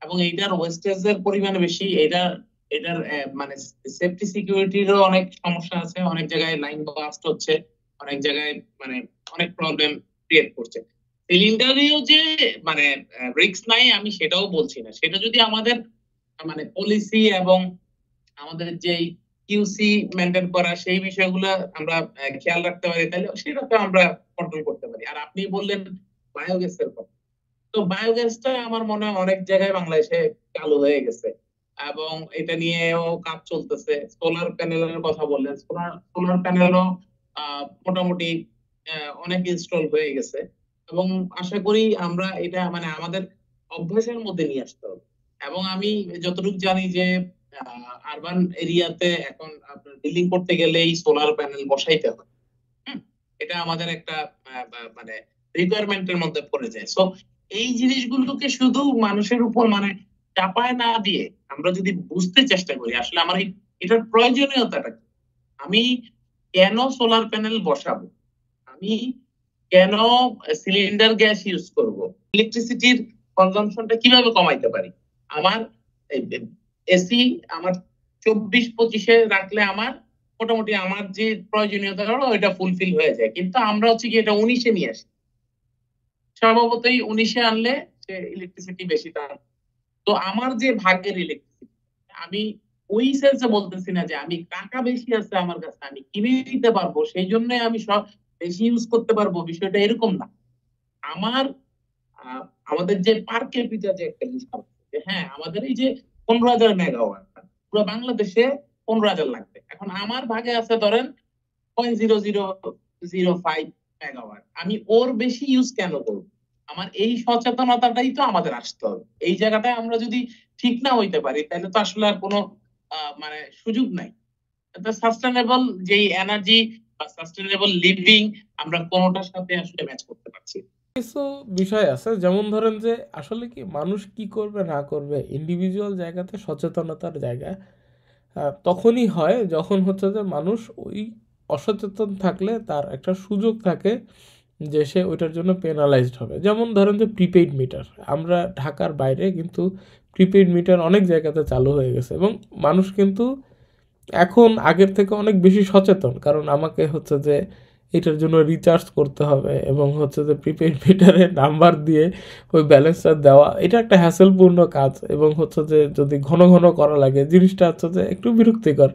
এবং এইটার ওয়েস্টেজ এর পরিমাণ বেশি। এটার মানে সেফটি সিকিউরিটিরও অনেক সমস্যা আছে, অনেক জায়গায় লাইন ব্লাস্ট হচ্ছে, অনেক জায়গায় মানে অনেক প্রবলেম ক্রিয়েট করছে। সিলিন্ডারেও যে মানে রিস্ক নাই আমি সেটাও বলছি না, সেটা যদি আমাদের মানে পলিসি এবং আমাদের যে কিউসি মেনটেন করা সেই বিষয়গুলো আমরা খেয়াল রাখতে পারি, তাহলে সেটাকে আমরা কন্ট্রোল করতে পারি। আর আপনি বললেন বায়োগ্যাসের কথা, তো বায়োগ্যাসটা আমার মনে হয় অনেক জায়গায় বাংলাদেশে চালু হয়ে গেছে, এবং এটা নিয়েও কাজ চলতেছে। সোলার প্যানেলের কথা বললেন, সোলার সোলার প্যানেলও মোটামুটি অনেক ইনস্টল হয়ে গেছে, এবং আশা করি আমরা এটা মানে আমাদের অভ্যাসের মধ্যে নিয়ে আসতে হবে। এবং আমি যতটুকু জানি যে আরবান এরিয়াতে এখন আপনার বিল্ডিং করতে গেলে এই সোলার প্যানেল বসাইতে হয়। হুম, এটা আমাদের একটা মানে রিকোয়ারমেন্টের মধ্যে পড়ে যায়। সো এই জিনিসগুলোকে শুধু মানুষের উপর মানে চাপায় না দিয়ে আমরা যদি বুঝতে চেষ্টা করি আসলে আমার এটার প্রয়োজনীয়তাটা কি, আমি কেন সোলার প্যানেল বসাবো, আমি কেন সিলিন্ডার গ্যাস ইউজ করব, ইলেকট্রিসিটির কনজাম্পশনটা কিভাবে কমাইতে পারি, আমার এসি আমার 24-25-এ রাখলে আমার মোটামুটি আমার যে প্রয়োজনীয়তা ওইটা ফুলফিল হয়ে যায়। কিন্তু আমরা হচ্ছে কি এটা 19-এ নিয়ে আসি, স্বভাবতই 19-এ আনলে সে ইলেকট্রিসিটি বেশি দাম। তো আমার যে ভাগের ইলেকট্রিসিটি, আমি ওই সেন্সে বলতেছি না যে আমি টাকা বেশি আছে আমার কাছে আমি কিনে নিতে পারবো সেই জন্য আমি সব বেশি ইউজ করতে পারবো, বিষয়টা এরকম না। আমার আমাদের যে পার ক্যাপিটা যে একটা হিসাব আছে, যে হ্যাঁ আমাদের এই যে 15,000 মেগাওয়াট পুরো বাংলাদেশে 15,000 লাগবে, এখন আমার ভাগে আছে ধরেন 0.0005 মেগাওয়াট, আমি ওর বেশি ইউজ কেন করব? আমার এই সচেতনতাটাই তো আমাদের আসতে হবে। এই জায়গাটায় আমরা যদি ঠিক না হইতে পারি তাহলে তো আসলে আর কোনো মানে সুযোগ নাই। সাস্টেনেবল যেই এনার্জি বা সাস্টেনেবল লিভিং আমরা কোনোটার সাথে আসলে ম্যাচ করতে পারছি না। কিছু বিষয় আছে, যেমন ধরেন যে আসলে কি মানুষ কি করবে না করবে ইন্ডিভিজুয়াল জায়গাতে সচেতনতার জায়গা তখনই হয় যখন হচ্ছে যে মানুষ ওই অসচেতন থাকলে তার একটা সুযোগ থাকে যে সে ওইটার জন্য পেনালাইজড হবে। যেমন ধরেন যে প্রিপেইড মিটার, আমরা ঢাকার বাইরে কিন্তু প্রিপেইড মিটার অনেক জায়গাতে চালু হয়ে গেছে এবং মানুষ কিন্তু এখন আগের থেকে অনেক বেশি সচেতন, কারণ আমাকে হচ্ছে যে এটার জন্য রিচার্জ করতে হবে এবং হচ্ছে যে প্রিপেইড মিটারের নাম্বার দিয়ে ওই ব্যালেন্সটা দেওয়া, এটা একটা হ্যাসেলপূর্ণ কাজ এবং হচ্ছে যে যদি ঘন ঘন করা লাগে জিনিসটা হচ্ছে যে একটু বিরক্তিকর।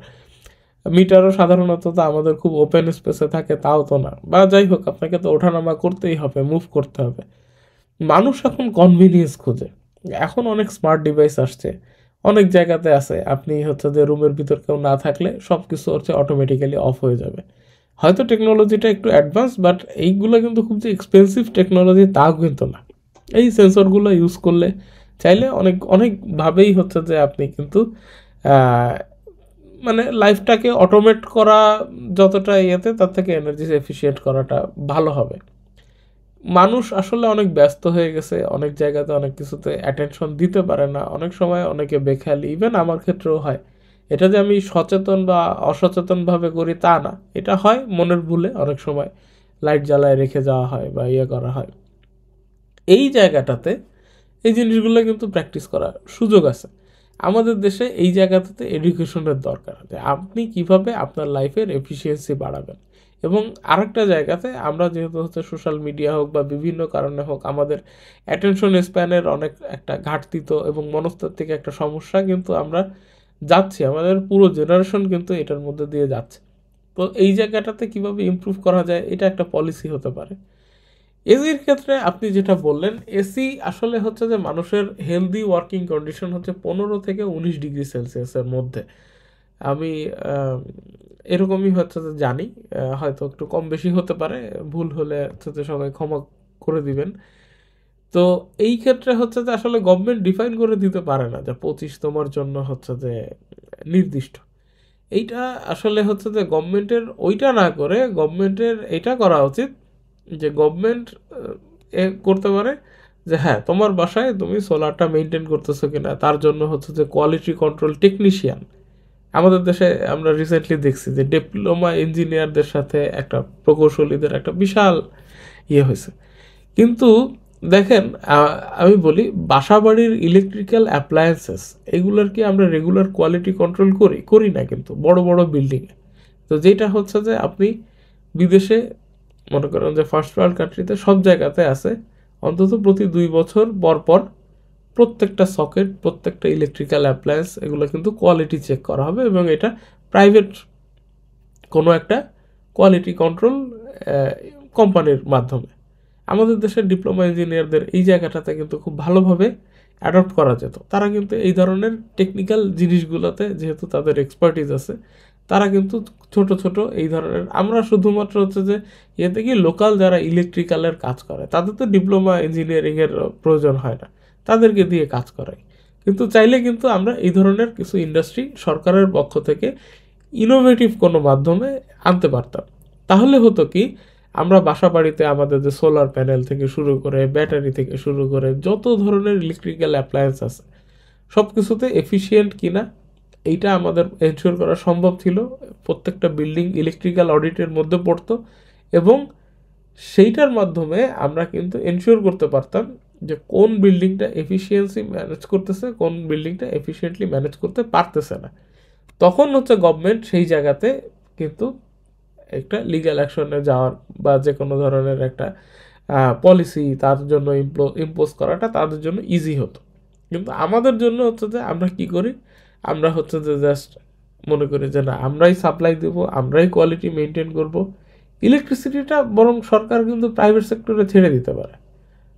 মিটারও সাধারণত তো আমাদের খুব ওপেন স্পেসে থাকে তাও তো না, বা যাই হোক আপনাকে তো ওঠানামা করতেই হবে, মুভ করতে হবে। মানুষ এখন কনভিনিয়েন্স খোঁজে। এখন অনেক স্মার্ট ডিভাইস আসছে, অনেক জায়গাতে আছে আপনি হচ্ছে যে রুমের ভিতর কেউ না থাকলে সব কিছু হচ্ছে অটোমেটিক্যালি অফ হয়ে যাবে। হয়তো টেকনোলজিটা একটু অ্যাডভান্স, বাট এইগুলো কিন্তু খুব যে এক্সপেন্সিভ টেকনোলজি তাও কিন্তু না। এই সেন্সরগুলো ইউজ করলে চাইলে অনেক অনেকভাবেই হচ্ছে যে আপনি কিন্তু আহ, মানে লাইফটাকে অটোমেট করা যতটা ইয়েতে তার থেকে এনার্জি এফিশিয়েন্ট করাটা ভালো হবে। মানুষ আসলে অনেক ব্যস্ত হয়ে গেছে, অনেক জায়গাতে অনেক কিছুতে অ্যাটেনশন দিতে পারে না, অনেক সময় অনেকে বেখেয়ালি, ইভেন আমার ক্ষেত্রেও হয়। এটা যে আমি সচেতন বা অসচেতনভাবে করি তা না, এটা হয় মনের ভুলে অনেক সময় লাইট জ্বালায় রেখে যাওয়া হয় বা ইয়ে করা হয়। এই জায়গাটাতে এই জিনিসগুলো কিন্তু প্র্যাকটিস করার সুযোগ আছে। আমাদের দেশে এই জায়গাটাতে এডুকেশনের দরকার, যে আপনি কিভাবে আপনার লাইফের এফিসিয়েন্সি বাড়াবেন। এবং আরেকটা জায়গাতে আমরা যেহেতু হচ্ছে সোশ্যাল মিডিয়া হোক বা বিভিন্ন কারণে হোক আমাদের অ্যাটেনশন স্প্যানের অনেক একটা ঘাটতি তো এবং মনস্তাত্ত্বিক একটা সমস্যা কিন্তু আমরা যাচ্ছি, আমাদের পুরো জেনারেশন কিন্তু এটার মধ্যে দিয়ে যাচ্ছে। তো এই জায়গাটাতে কিভাবে ইমপ্রুভ করা যায় এটা একটা পলিসি হতে পারে। এসির ক্ষেত্রে আপনি যেটা বললেন, এসি আসলে হচ্ছে যে মানুষের হেলদি ওয়ার্কিং কন্ডিশন হচ্ছে 15 থেকে 19 ডিগ্রি সেলসিয়াসের মধ্যে। আমি আহ, এরকমই হচ্ছে যে জানি, হয়তো একটু কম বেশি হতে পারে, ভুল হলে হচ্ছে যে সবাই ক্ষমা করে দিবেন। তো এই ক্ষেত্রে হচ্ছে যে আসলে গভর্নমেন্ট ডিফাইন করে দিতে পারে না যে 25 তোমার জন্য হচ্ছে যে নির্দিষ্ট। এইটা আসলে হচ্ছে যে গভর্নমেন্টের ওইটা না করে গভর্নমেন্টের এটা করা উচিত যে গভর্নমেন্ট এ করতে পারে যে হ্যাঁ তোমার বাসায় তুমি সোলারটা মেনটেন করতেছো কিনা তার জন্য হচ্ছে যে কোয়ালিটি কন্ট্রোল টেকনিশিয়ান। আমাদের দেশে আমরা রিসেন্টলি দেখছি যে ডিপ্লোমা ইঞ্জিনিয়ারদের সাথে একটা প্রকৌশলীদের একটা বিশাল ইয়ে হয়েছে। কিন্তু দেখেন, আমি বলি বাসাবাড়ির ইলেকট্রিক্যাল অ্যাপ্লায়েন্সেস এগুলোর কি আমরা রেগুলার কোয়ালিটি কন্ট্রোল করি? করি না কিন্তু বড় বড় বিল্ডিংয়ে। তো যেটা হচ্ছে যে আপনি বিদেশে মনে করেন যে ফার্স্ট ওয়ার্ল্ড কান্ট্রিতে সব জায়গাতে আছে, অন্তত প্রতি 2 বছর পর পর প্রত্যেকটা সকেট, প্রত্যেকটা ইলেকট্রিক্যাল অ্যাপ্লায়েন্স এগুলো কিন্তু কোয়ালিটি চেক করা হবে এবং এটা প্রাইভেট কোনো একটা কোয়ালিটি কন্ট্রোল কোম্পানির মাধ্যমে। আমাদের দেশের ডিপ্লোমা ইঞ্জিনিয়ারদের এই জায়গাটাতে কিন্তু খুব ভালোভাবে অ্যাডপ্ট করা যেত। তারা কিন্তু এই ধরনের টেকনিক্যাল জিনিসগুলোতে যেহেতু তাদের এক্সপার্টিস আছে, তারা কিন্তু ছোট ছোট এই ধরনের, আমরা শুধুমাত্র হচ্ছে যে ইয়েতে কি লোকাল যারা ইলেকট্রিক্যালের কাজ করে তাদের তো ডিপ্লোমা ইঞ্জিনিয়ারিংয়ের প্রয়োজন হয় না, তাদেরকে দিয়ে কাজ করাই। কিন্তু চাইলে কিন্তু আমরা এই ধরনের কিছু ইন্ডাস্ট্রি সরকারের পক্ষ থেকে ইনোভেটিভ কোনো মাধ্যমে আনতে পারতাম। তাহলে হতো কি, আমরা বাসা বাড়িতে আমাদের যে সোলার প্যানেল থেকে শুরু করে ব্যাটারি থেকে শুরু করে যত ধরনের ইলেকট্রিক্যাল অ্যাপ্লায়েন্স আছে সব কিছুতে এফিশিয়েন্ট কিনা এইটা আমাদের এনশিওর করা সম্ভব ছিল। প্রত্যেকটা বিল্ডিং ইলেকট্রিক্যাল অডিটের মধ্যে পড়তো এবং সেইটার মাধ্যমে আমরা কিন্তু এনশিওর করতে পারতাম যে কোন বিল্ডিংটা এফিসিয়েন্সি ম্যানেজ করতেছে, কোন বিল্ডিংটা এফিসিয়েন্টলি ম্যানেজ করতে পারতেছে না। তখন হচ্ছে গভর্নমেন্ট সেই জায়গাতে কিন্তু একটা লিগ্যাল অ্যাকশনে যাওয়ার বা যে কোনো ধরনের একটা পলিসি তার জন্য ইম্পোজ করাটা তাদের জন্য ইজি হতো। কিন্তু আমাদের জন্য হচ্ছে যে আমরা কি করি, আমরা হচ্ছে যে জাস্ট মনে করি যে না আমরাই সাপ্লাই দেবো, আমরাই কোয়ালিটি মেনটেন করব। ইলেকট্রিসিটিটা বরং সরকার কিন্তু প্রাইভেট সেক্টরে ছেড়ে দিতে পারে।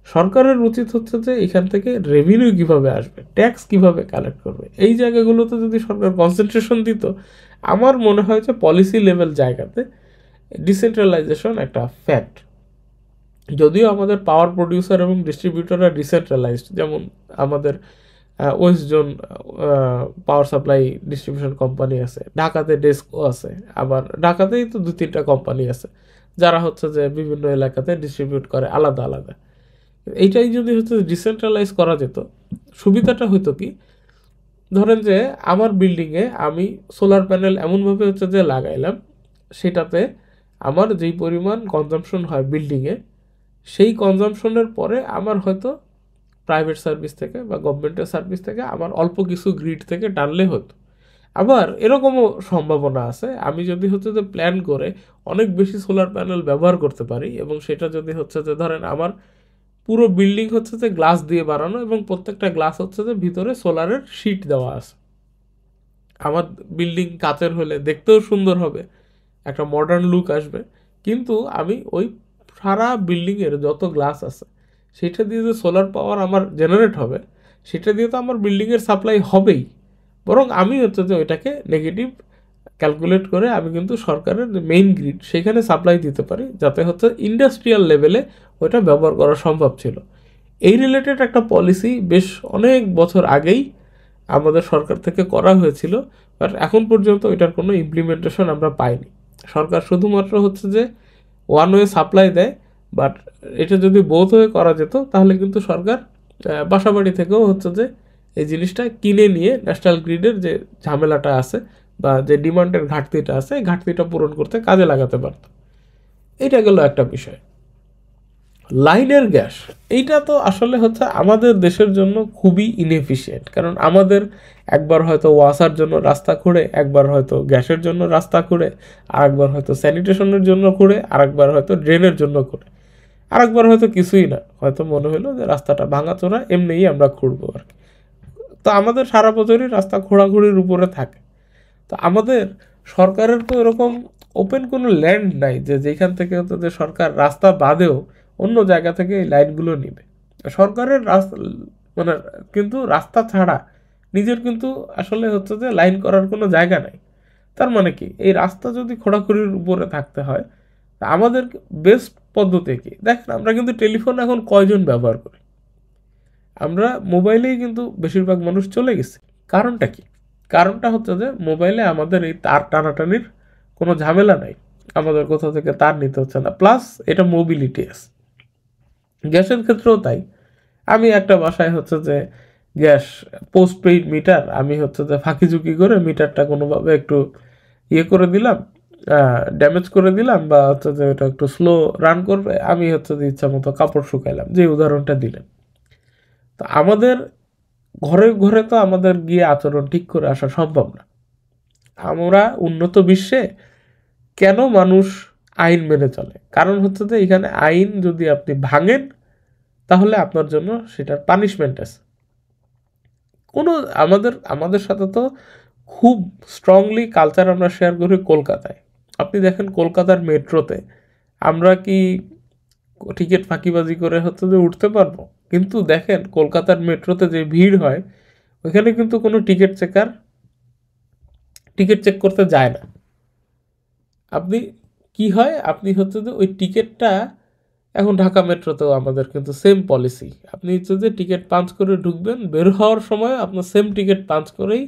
সরকারের উচিত হচ্ছে যে এখান থেকে রেভিনিউ কিভাবে আসবে, ট্যাক্স কিভাবে কালেক্ট করবে, এই জায়গাগুলোতে যদি সরকার কনসেন্ট্রেশন দিত, আমার মনে হয় যে পলিসি লেভেল জায়গাতে ডিসেন্ট্রালাইজেশন একটা ফ্যাক্ট। যদিও আমাদের পাওয়ার প্রডিউসার এবং ডিস্ট্রিবিউটররা ডিসেন্ট্রালাইজড, যেমন আমাদের West zone power supply distribution company আছে, ঢাকাতে ডেস্কো আছে, আবার ঢাকাতেই তো 2-3টা কোম্পানি আছে যারা হচ্ছে যে বিভিন্ন এলাকাতে ডিস্ট্রিবিউট করে আলাদা আলাদা। এইটাই যদি হচ্ছে ডিসেন্ট্রালাইজ করা যেত, সুবিধাটা হতো কি, ধরেন যে আমার বিল্ডিংয়ে আমি সোলার প্যানেল এমনভাবে হচ্ছে যে লাগাইলাম, সেটাতে আমার যেই পরিমাণ কনজাম্পশন হয় বিল্ডিংয়ে সেই কনজামশনের পরে আমার হয়তো প্রাইভেট সার্ভিস থেকে বা গভর্নমেন্টের সার্ভিস থেকে আমার অল্প কিছু গ্রিড থেকে টানলে হতো। আবার এরকমও সম্ভাবনা আছে, আমি যদি হচ্ছে যে প্ল্যান করে অনেক বেশি সোলার প্যানেল ব্যবহার করতে পারি, এবং সেটা যদি হচ্ছে যে ধরেন আমার পুরো বিল্ডিং হচ্ছে যে গ্লাস দিয়ে বানানো, এবং প্রত্যেকটা গ্লাস হচ্ছে যে ভিতরে সোলারের শিট দেওয়া আছে, আমার বিল্ডিং কাচের হলে দেখতেও সুন্দর হবে, একটা মডার্ন লুক আসবে। কিন্তু আমি ওই সারা বিল্ডিংয়ের যত গ্লাস আছে সেটা দিয়ে যে সোলার পাওয়ার আমার জেনারেট হবে, সেটা দিয়ে তো আমার বিল্ডিংয়ের সাপ্লাই হবেই, বরং আমি হচ্ছে যে ওইটাকে নেগেটিভ ক্যালকুলেট করে আমি কিন্তু সরকারের মেইন গ্রিড সেখানে সাপ্লাই দিতে পারি, যাতে হচ্ছে ইন্ডাস্ট্রিয়াল লেভেলে ওইটা ব্যবহার করা সম্ভব ছিল। এই রিলেটেড একটা পলিসি বেশ অনেক বছর আগেই আমাদের সরকার থেকে করা হয়েছিল, বাট এখন পর্যন্ত এটার কোনো ইমপ্লিমেন্টেশন আমরা পাইনি। সরকার শুধুমাত্র হচ্ছে যে ওয়ান ওয়ে সাপ্লাই দেয়, বাট এটা যদি বোথ হয়ে করা যেত তাহলে কিন্তু সরকার বাসাবাড়ি থেকেও হচ্ছে যে এই জিনিসটা কিনে নিয়ে ন্যাশনাল গ্রিডের যে ঝামেলাটা আছে বা যে ডিমান্ডের ঘাটতিটা আছে, এই ঘাটতিটা পূরণ করতে কাজে লাগাতে পারত। এটা গেল একটা বিষয়। লাইনের গ্যাস, এইটা তো আসলে হচ্ছে আমাদের দেশের জন্য খুবই ইনএফিশিয়েন্ট, কারণ আমাদের একবার হয়তো ওয়াসার জন্য রাস্তা খুঁড়ে, একবার হয়তো গ্যাসের জন্য রাস্তা খুঁড়ে, আরেকবার হয়তো স্যানিটেশনের জন্য খুঁড়ে, আরেকবার হয়তো ড্রেনের জন্য খুঁড়ে, আরেকবার হয়তো কিছুই না, হয়তো মনে হলো যে রাস্তাটা ভাঙাচোরা এমনিই আমরা খুঁড়বো আর কি। তো আমাদের সারা বছরই রাস্তা খোঁড়াখুড়ির উপরে থাকে। তো আমাদের সরকারের তো এরকম ওপেন কোনো ল্যান্ড নাই যে যেখান থেকে হতো যে সরকার রাস্তা বাদেও অন্য জায়গা থেকে এই লাইনগুলো নিবে। সরকারের রাস্তা মানে কিন্তু রাস্তা ছাড়া নিজের কিন্তু আসলে হচ্ছে যে লাইন করার কোনো জায়গা নাই। তার মানে কি, এই রাস্তা যদি খোঁড়াখুড়ির উপরে থাকতে হয়, তা আমাদের বেস্ট পদ্ধতি কি? দেখেন, আমরা কিন্তু টেলিফোন এখন কয়জন ব্যবহার করি? আমরা মোবাইলেই কিন্তু বেশিরভাগ মানুষ চলে গেছি। কারণটা কি? কারণটা হচ্ছে যে মোবাইলে আমাদের এই তার টানাটানির কোনো ঝামেলা নাই, আমাদের কোথাও থেকে তার নিতে হচ্ছে না, প্লাস এটা মোবিলিটি আছে। গ্যাসের ক্ষেত্রেও তাই। আমি একটা বাসায় হচ্ছে যে গ্যাস পোস্ট পেইড মিটার, আমি হচ্ছে যে ফাঁকি ঝুঁকি করে মিটারটা কোনোভাবে একটু ইয়ে করে দিলাম, ড্যামেজ করে দিলাম, বা হচ্ছে যে ওটা একটু স্লো রান করবে, আমি হচ্ছে যে ইচ্ছা মতো কাপড় শুকাইলাম, যে উদাহরণটা দিলেন। তো আমাদের ঘরে ঘরে তো আমাদের গিয়ে আচরণ ঠিক করে আসা সম্ভব না। আমরা উন্নত বিশ্বে কেন মানুষ আইন মেনে চলে? কারণ হচ্ছে যে এখানে আইন যদি আপনি ভাঙেন তাহলে আপনার জন্য সেটার পানিশমেন্ট আছে। কোনো আমাদের আমাদের সাথে তো খুব স্ট্রংলি কালচার আমরা শেয়ার করি কলকাতায়। আপনি দেখেন কলকাতার মেট্রোতে আমরা কি টিকিট ফাঁকিবাজি করে হচ্ছে যে উঠতে পারবো? কিন্তু দেখেন কলকাতার মেট্রোতে যে ভিড় হয়, ওইখানে কিন্তু কোনো টিকিট চেক করতে যায় না। আপনি কি হয়, আপনি হচ্ছে যে ওই টিকিটটা, এখন ঢাকা মেট্রোতেও আমাদের কিন্তু সেম পলিসি, আপনি হচ্ছে যে টিকিট পাঞ্চ করে ঢুকবেন, বের হওয়ার সময় আপনার সেম টিকিট পাঞ্চ করেই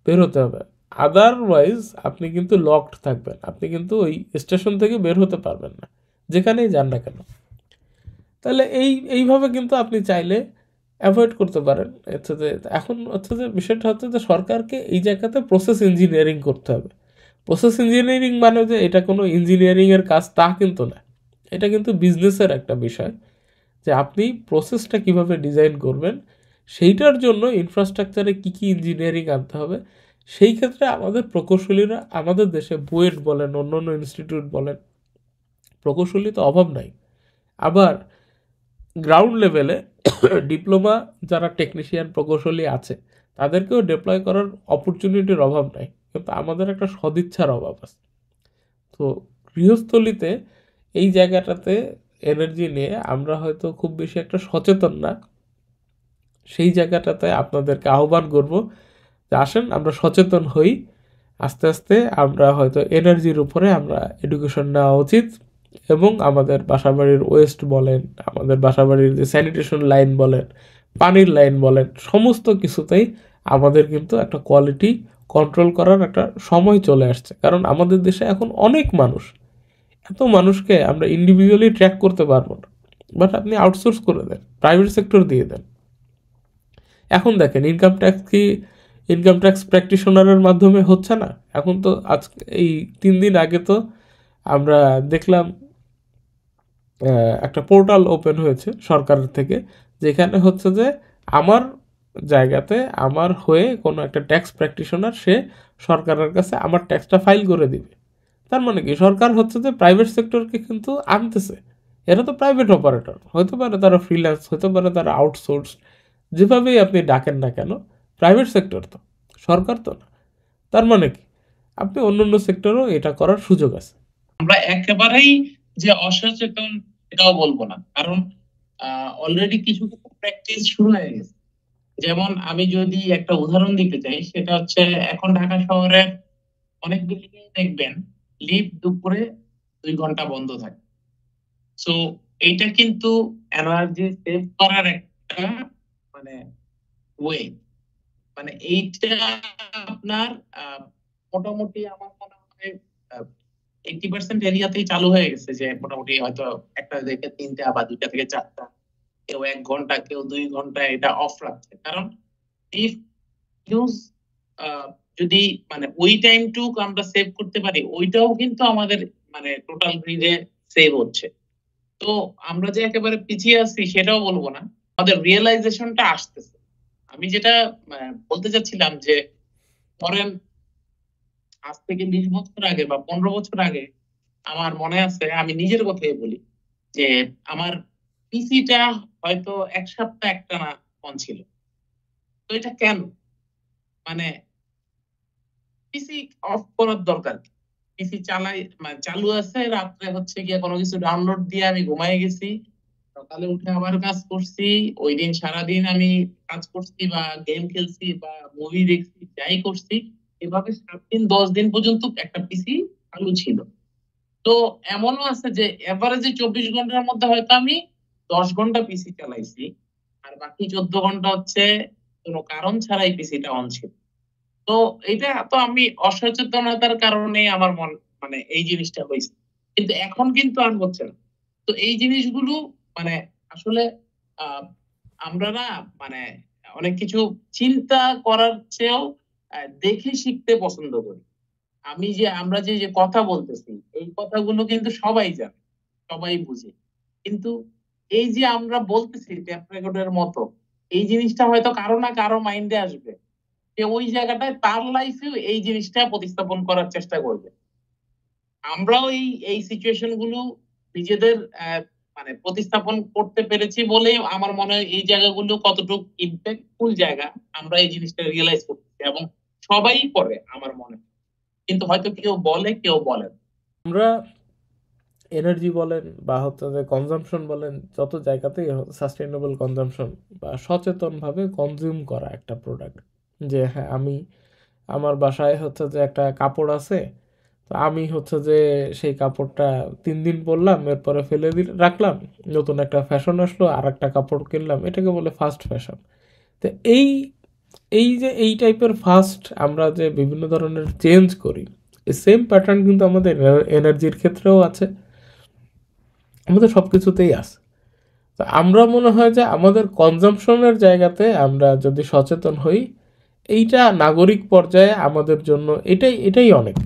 বের হতে হবে। আদারওয়াইজ আপনি কিন্তু লকড থাকবেন, আপনি কিন্তু ওই স্টেশন থেকে বের হতে পারবেন না, যেখানেই যান না কেন। তাহলে এইভাবে কিন্তু আপনি চাইলে অ্যাভয়েড করতে পারেন। হচ্ছে যে এখন হচ্ছে যে বিষয়টা হচ্ছে যে সরকারকে এই জায়গাতে প্রসেস ইঞ্জিনিয়ারিং করতে হবে। প্রসেস ইঞ্জিনিয়ারিং মানে যে এটা কোনো ইঞ্জিনিয়ারিংয়ের কাজ তা কিন্তু না, এটা কিন্তু বিজনেসের একটা বিষয়, যে আপনি প্রসেসটা কিভাবে ডিজাইন করবেন, সেইটার জন্য ইনফ্রাস্ট্রাকচারে কী কী ইঞ্জিনিয়ারিং আনতে হবে। সেই ক্ষেত্রে আমাদের প্রকৌশলীরা আমাদের দেশে বুয়েট বলেন, অন্য অন্য ইনস্টিটিউট বলেন, প্রকৌশলী তো অভাব নাই। আবার গ্রাউন্ড লেভেলে ডিপ্লোমা যারা টেকনিশিয়ান প্রকৌশলী আছে, তাদেরকেও ডিপ্লয় করার অপরচুনিটির অভাব নাই, কিন্তু আমাদের একটা সদিচ্ছার অভাব আছে। তো গৃহস্থলিতে এই জায়গাটাতে এনার্জি নিয়ে আমরা হয়তো খুব বেশি একটা সচেতন না। সেই জায়গাটাতে আপনাদেরকে আহ্বান করব যে আসেন আমরা সচেতন হই, আস্তে আস্তে আমরা হয়তো এনার্জির উপরে আমরা এডুকেশন নেওয়া উচিত, এবং আমাদের বাসাবাড়ির ওয়েস্ট বলেন, আমাদের বাসাবাড়ির যে স্যানিটেশন লাইন বলেন, পানির লাইন বলেন, সমস্ত কিছুতেই আমাদের কিন্তু একটা কোয়ালিটি কন্ট্রোল করার একটা সময় চলে আসছে। কারণ আমাদের দেশে এখন অনেক মানুষ, এত মানুষকে আমরা ইন্ডিভিজুয়ালি ট্র্যাক করতে পারবো না, বাট আপনি আউটসোর্স করে দেন, প্রাইভেট সেক্টর দিয়ে দেন। এখন দেখেন ইনকাম ট্যাক্স প্র্যাকটিশনারের মাধ্যমে হচ্ছে না? এখন তো আজ এই 3 দিন আগে তো আমরা দেখলাম একটা পোর্টাল ওপেন হয়েছে সরকারের থেকে, যেখানে হচ্ছে যে আমার জায়গাতে আমার হয়ে কোনো একটা ট্যাক্স প্র্যাকটিশনার সে সরকারের কাছে আমার ট্যাক্সটা ফাইল করে দিবে। তার মানে কি, সরকার হচ্ছে যে প্রাইভেট সেক্টরকে কিন্তু আনতেছে। এরা তো প্রাইভেট অপারেটর, হতে পারে তারা ফ্রিল্যান্স, হতে পারে তারা আউটসোর্স, যেভাবেই আপনি ডাকেন না কেন, প্রাইভেট সেক্টর তো, সরকার তো না। তার মানে কি, আপনি অন্য অন্য সেক্টরও এটা করার সুযোগ আছে। আমরা একেবারেই যে অসচেতন এটাও বলবো না, কারণ অলরেডি কিছু কিছু প্র্যাকটিস শুরু হয়ে গেছে। যেমন আমি যদি একটা উদাহরণ দিতে চাই, সেটা হচ্ছে এখন ঢাকা শহরের অনেক বিল্ডিং দেখবেন লিফট দুপুরে 2 ঘন্টা বন্ধ থাকে। সো এইটা কিন্তু এনার্জি সেভ করার একটা মানে ওয়ে, মানে এইটা আপনার মোটামুটি আমার মনে হয় 80% এরিয়াতেই চালু হয়ে গেছে, যে মোটামুটি হয়তো একটা থেকে তিনটা বা 2টা থেকে 4টা, কেউ 1 ঘন্টা, কেউ 2 ঘন্টা এটা অফ রাখছে। কারণ ইফ ইউজ যদি মানে ওই টাইমটুক আমরা সেভ করতে পারি, ওইটাও কিন্তু আমাদের মানে টোটাল গ্রিডে সেভ হচ্ছে। তো আমরা যে একেবারে পিছিয়ে আছি সেটাও বলবো না, আমাদের রিয়েলাইজেশনটা আসতেছে। আমি যেটা বলতে চাচ্ছিলাম যে ধরেন আজ থেকে 20 বছর আগে বা 15 বছর আগে আমার মনে আছে, আমি নিজের কথাই বলি, যে আমার পিসিটা হয়তো 1 সপ্তাহ একটানা অন ছিল। তো এটা কেন? মানে পিসি অফ করার দরকার কি? পিসি চালাই মানে চালু আছে, রাত্রে হচ্ছে গিয়ে কোনো কিছু ডাউনলোড দিয়ে আমি ঘুমায় গেছি, সকালে উঠে আবার কাজ করছি। ওই দিন সারাদিন আমি কাজ করছি বা গেম খেলছি বা মুভি দেখছি, যাই করছি, এভাবে 7 দিন 10 দিন পর্যন্ত একটা পিসি চালু ছিল। তো এমনও আছে যে এভারেজে 24 ঘন্টার মধ্যে হয়তো আমি 10 ঘন্টা পিসি চালাইছি, আর বাকি 14 ঘন্টা হচ্ছে কোনো কারণ ছাড়াই পিসিটা অন ছিল। তো এটা তো আমি অসচেতনতার কারণে আমার মানে এই জিনিসটা হয়েছে, কিন্তু এখন কিন্তু আর হচ্ছে না। তো এই জিনিসগুলো মানে আসলে আহ আমরা না মানে অনেক কিছু চিন্তা করার চেয়েও দেখে শিখতে পছন্দ করি। আমরা যে যে কথা বলতেছি, এই কথাগুলো কিন্তু সবাই জানে, সবাই বুঝে, কিন্তু এই যে আমরা বলতেছি ট্যাপ রেকর্ডের মতো, এই জিনিসটা হয়তো কারো না কারো মাইন্ডে আসবে, যে ওই জায়গাটায় তার লাইফেও এই জিনিসটা প্রতিস্থাপন করার চেষ্টা করবে। আমরাও এই সিচুয়েশন গুলো নিজেদের মানে প্রতিস্থাপন করতে পেরেছি বলে আমার মনে হয় এই জায়গাগুলো কতটুকু ইম্প্যাক্টফুল জায়গা আমরা এই জিনিসটা রিয়েলাইজ করতেছি, এবং সবাই করে আমার মনে হয়। কিন্তু হয়তো কেউ বলে, কেউ বলে না। আমরা এনার্জি বলেন বা হচ্ছে যে কনজাম্পশন বলেন, যত জায়গাতেই সাস্টেইনেবল কনজাম্পশন বা সচেতনভাবে কনজিউম করা একটা প্রোডাক্ট, যে হ্যাঁ আমি আমার বাসায় হচ্ছে যে একটা কাপড় আছে, তো আমি হচ্ছে যে সেই কাপড়টা 3 দিন পরলাম, এরপরে ফেলে রাখলাম, নতুন একটা ফ্যাশন আসলো, আর একটা কাপড় কিনলাম, এটাকে বলে ফাস্ট ফ্যাশন। তো এই এই যে এই টাইপের ফাস্ট আমরা যে বিভিন্ন ধরনের চেঞ্জ করি, এই সেম প্যাটার্ন কিন্তু আমাদের এনার্জির ক্ষেত্রেও আছে, আমাদের সব কিছুতেই আছে। তো আমরা মনে হয় যে আমাদের কনজাম্পশনের জায়গাতে আমরা যদি সচেতন হই, এইটা নাগরিক পর্যায়ে আমাদের জন্য এটাই এটাই অনেক।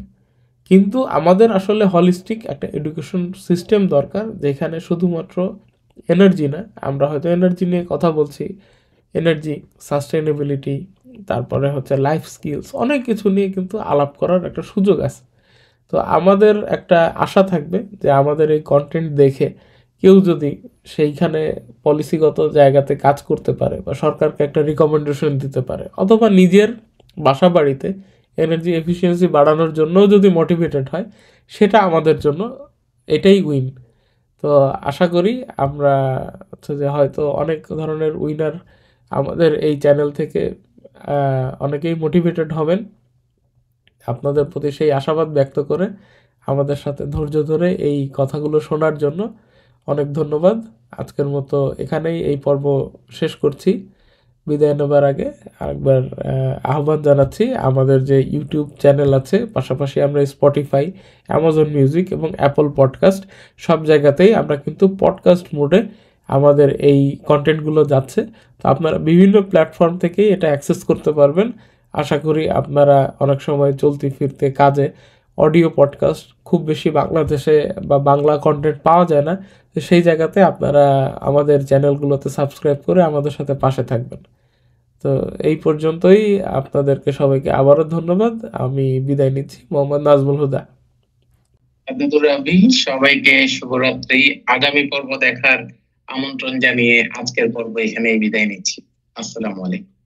কিন্তু আমাদের আসলে হলিস্টিক একটা এডুকেশন সিস্টেম দরকার, যেখানে শুধুমাত্র এনার্জি না, আমরা হয়তো এনার্জি নিয়ে কথা বলছি, এনার্জি, সাস্টেনেবিলিটি, তারপরে হচ্ছে লাইফ স্কিলস, অনেক কিছু নিয়ে কিন্তু আলাপ করার একটা সুযোগ আছে। তো আমাদের একটা আশা থাকবে যে আমাদের এই কন্টেন্ট দেখে কেউ যদি সেইখানে পলিসিগত জায়গাতে কাজ করতে পারে বা সরকারকে একটা রিকমেন্ডেশন দিতে পারে, অথবা নিজের বাসা বাড়িতে এনার্জি এফিসিয়েন্সি বাড়ানোর জন্যও যদি মোটিভেটেড হয়, সেটা আমাদের জন্য এটাই উইন। তো আশা করি আমরা হচ্ছে যে হয়তো অনেক ধরনের উইনার আমাদের এই চ্যানেল থেকে অনেকেই মোটিভেটেড হবেন। আপনাদের প্রতি সেই আশাবাদ ব্যক্ত করে আমাদের সাথে ধৈর্য ধরে এই কথাগুলো শোনার জন্য অনেক ধন্যবাদ। আজকের মতো এখানেই এই পর্ব শেষ করছি। বিদায় নেবার আগে আরেকবার আহ্বান জানাচ্ছি, আমাদের যে ইউটিউব চ্যানেল আছে, পাশাপাশি আমরা স্পটিফাই, অ্যামাজন মিউজিক এবং অ্যাপল পডকাস্ট, সব জায়গাতেই আমরা কিন্তু পডকাস্ট মোডে আমাদের এই কন্টেন্টগুলো যাচ্ছে। তো আপনারা বিভিন্ন প্ল্যাটফর্ম থেকেই এটা অ্যাক্সেস করতে পারবেন। আশা করি আপনারা অনেক সময় চলতে ফিরতে কাজে অডিও পডকাস্ট খুব বেশি বাংলাদেশে বা বাংলা কন্টেন্ট পাওয়া যায় না। তো সেই জায়গাতে আপনারা আমাদের চ্যানেলগুলোতে সাবস্ক্রাইব করে আমাদের সাথে পাশে থাকবেন। তো এই পর্যন্তই, আপনাদেরকে সবাইকে আবারও ধন্যবাদ। আমি বিদায় নিচ্ছি, মোহাম্মদ নাজমুল হুদা। আব্দুর রাবি, সবাইকে শুভরাত্রি। আগামী পর্ব দেখার আমন্ত্রণ জানিয়ে আজকের পর্ব এখানেই বিদায় নিচ্ছি। আসসালামু আলাইকুম।